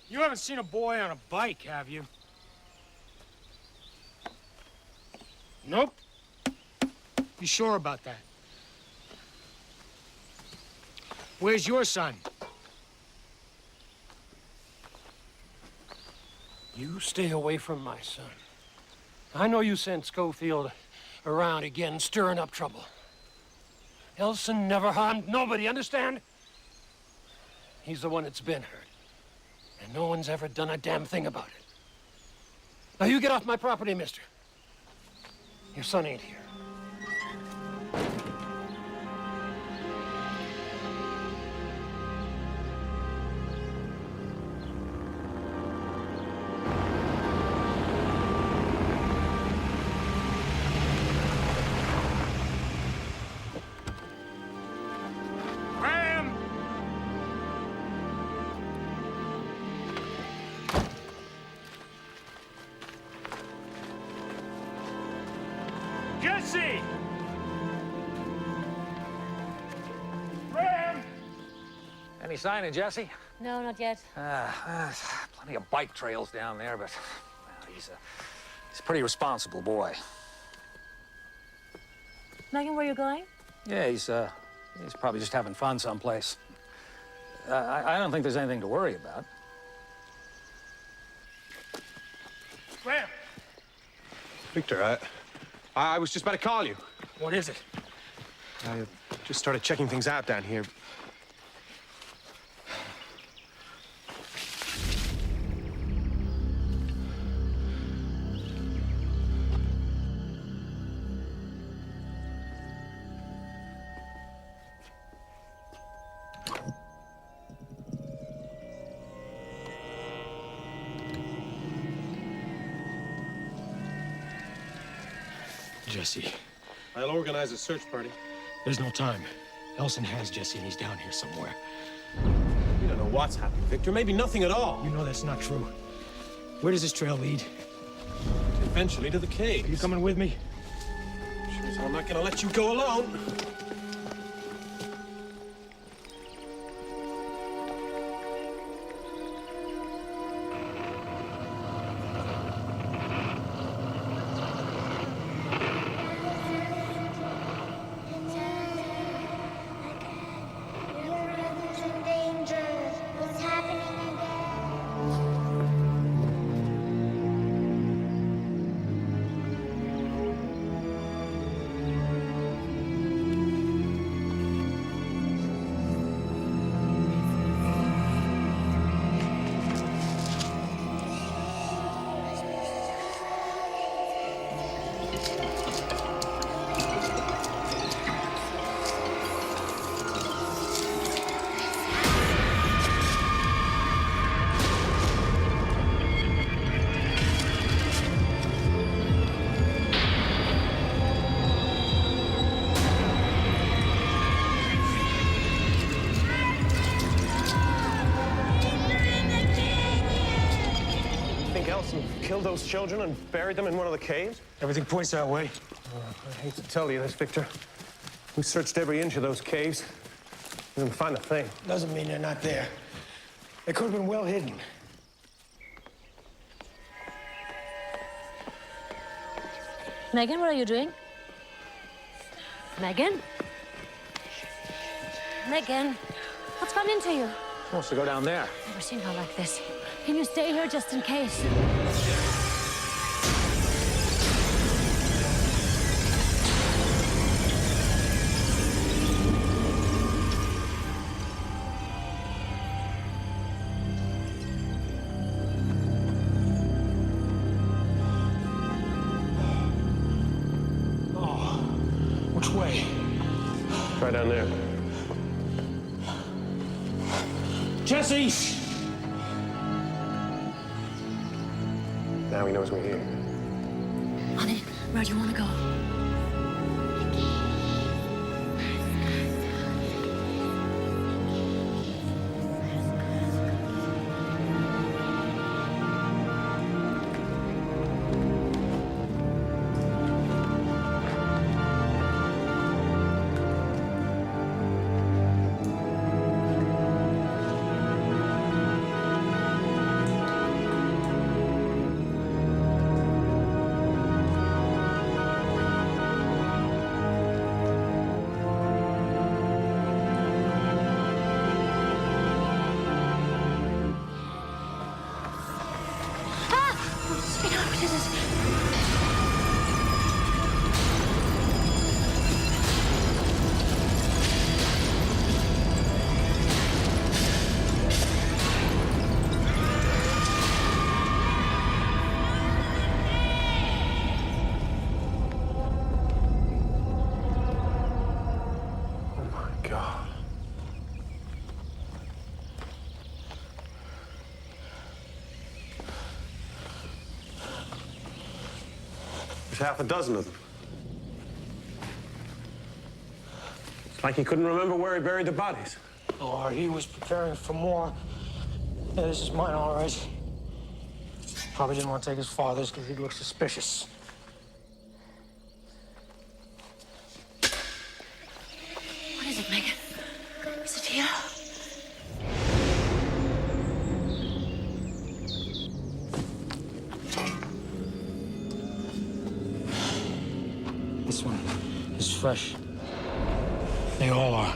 You haven't seen a boy on a bike, have you? Nope. You sure about that? Where's your son? You stay away from my son. I know you sent Schofield around again, stirring up trouble. Elson never harmed nobody, understand? He's the one that's been hurt. And no one's ever done a damn thing about it. Now you get off my property, mister. Your son ain't here. Jesse! Graham! Any sign of Jesse? No, not yet. Plenty of bike trails down there, but well, he's a pretty responsible boy. Megan, where you going? Yeah, he's probably just having fun someplace. I don't think there's anything to worry about. Graham! Victor, I was just about to call you. What is it? I just started checking things out down here. Jesse. I'll organize a search party. There's no time. Elson has Jesse and he's down here somewhere. You don't know what's happened, Victor. Maybe nothing at all. You know that's not true. Where does this trail lead? Eventually to the cave. Are you coming with me? Sure as I'm not gonna let you go alone. killed those children and buried them in one of the caves? Everything points that way. I hate to tell you this, Victor. We searched every inch of those caves. We didn't find a thing. Doesn't mean they're not there. They could have been well hidden. Megan, what are you doing? Megan? Megan, what's gone into you? She wants to go down there. Never seen her like this. Can you stay here just in case? Which way? Right down there. Jesse! Now he knows we're here. Honey, where do you want to go? Sweetheart, what is this? Oh my God. There's half a dozen of them. It's like he couldn't remember where he buried the bodies. Or he was preparing for more. Yeah, this is mine, all right. Probably didn't want to take his father's because he'd look suspicious. What is it, Megan? Is it here? This one is fresh. They all are.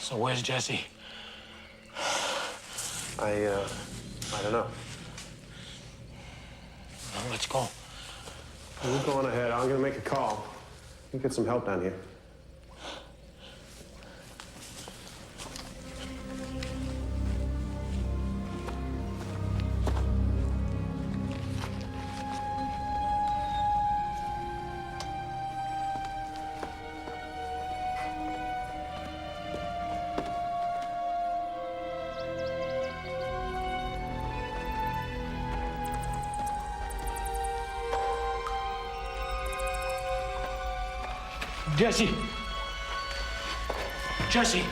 So where's Jesse? I don't know. Well, let's go. You go on ahead. I'm gonna make a call. You get some help down here. Jesse! Jesse!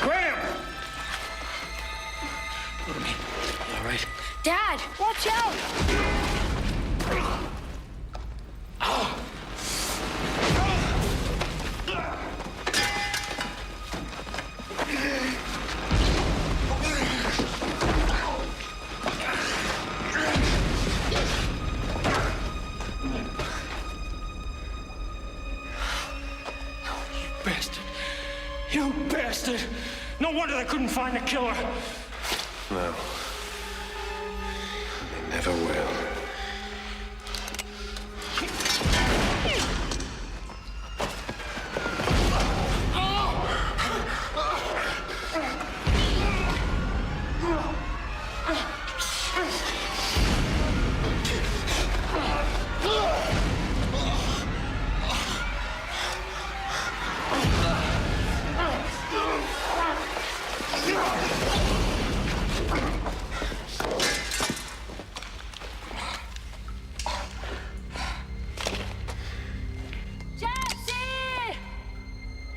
Graham! Look at me. You all right? Dad, watch out! Bastard. You bastard! No wonder they couldn't find the killer. No. They never will.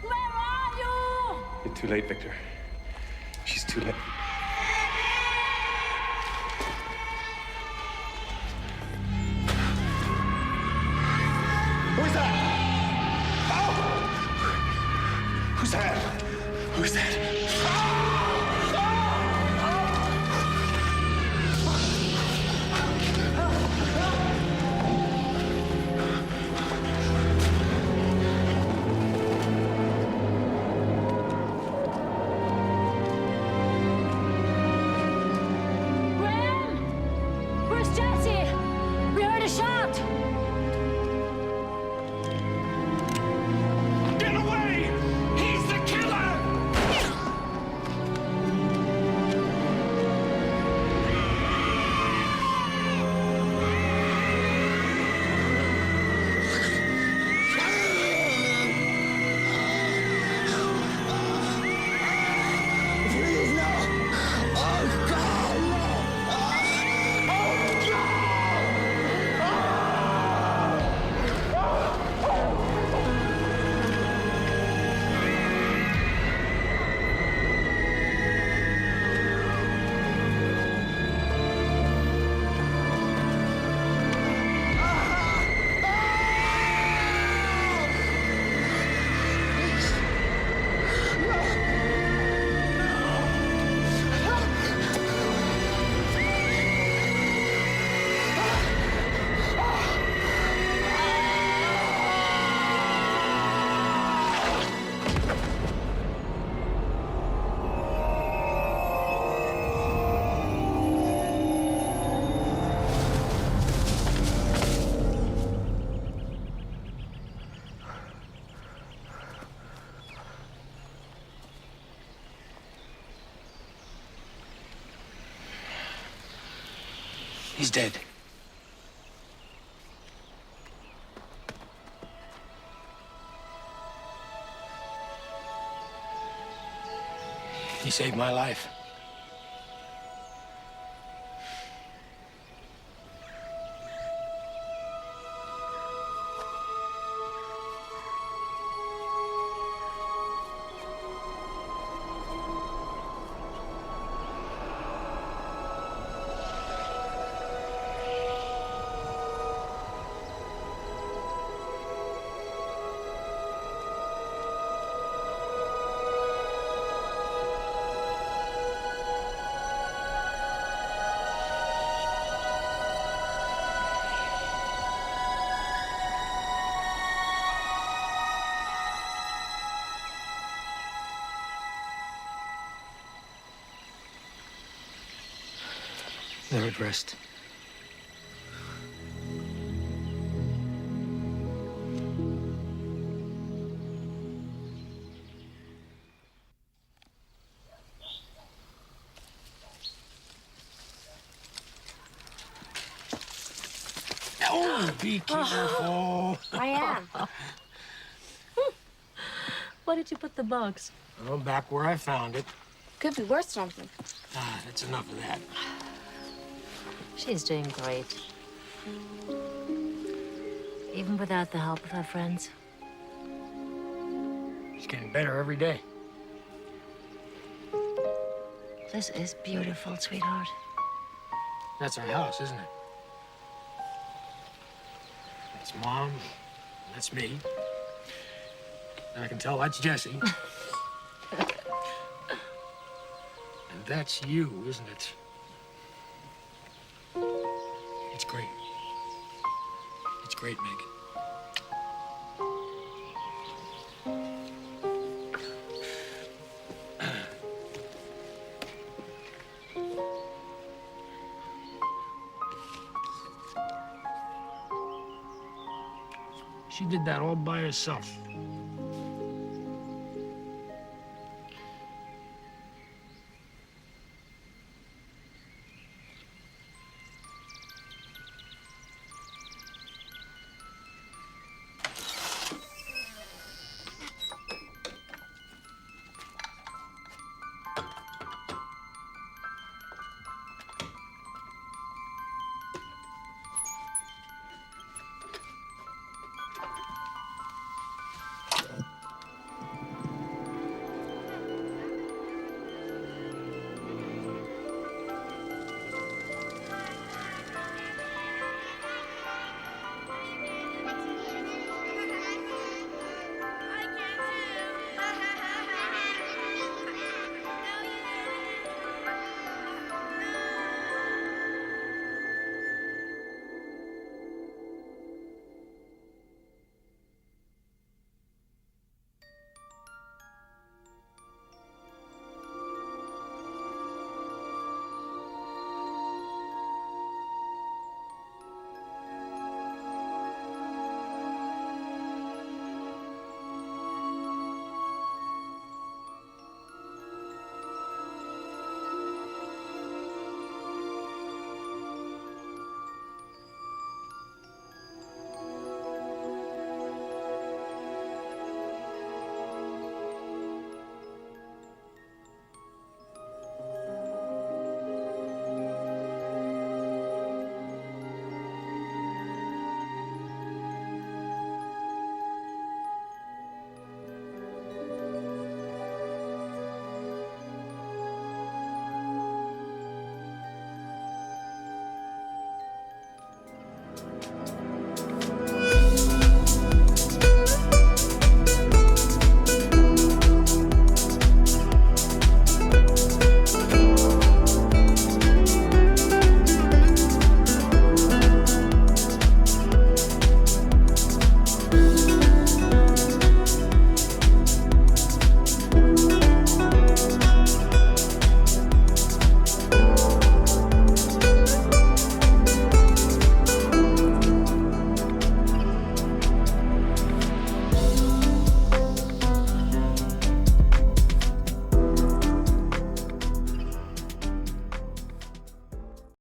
Where are you? You're too late, Victor. She's too late. Who's that? Oh! Who's that? Who's that? Graham! Where's Jesse? We heard a shot. Get away! He's the killer! He's dead. He saved my life. They're at rest. Oh, be careful. I am. Why did you put the box? Oh, back where I found it. Could be worth something. Ah, that's enough of that. She's doing great. Even without the help of her friends. She's getting better every day. This is beautiful, sweetheart. That's our house, isn't it? That's Mom. That's me. And I can tell that's Jesse. And that's you, isn't it? It's great. It's great, Megan. She did that all by herself.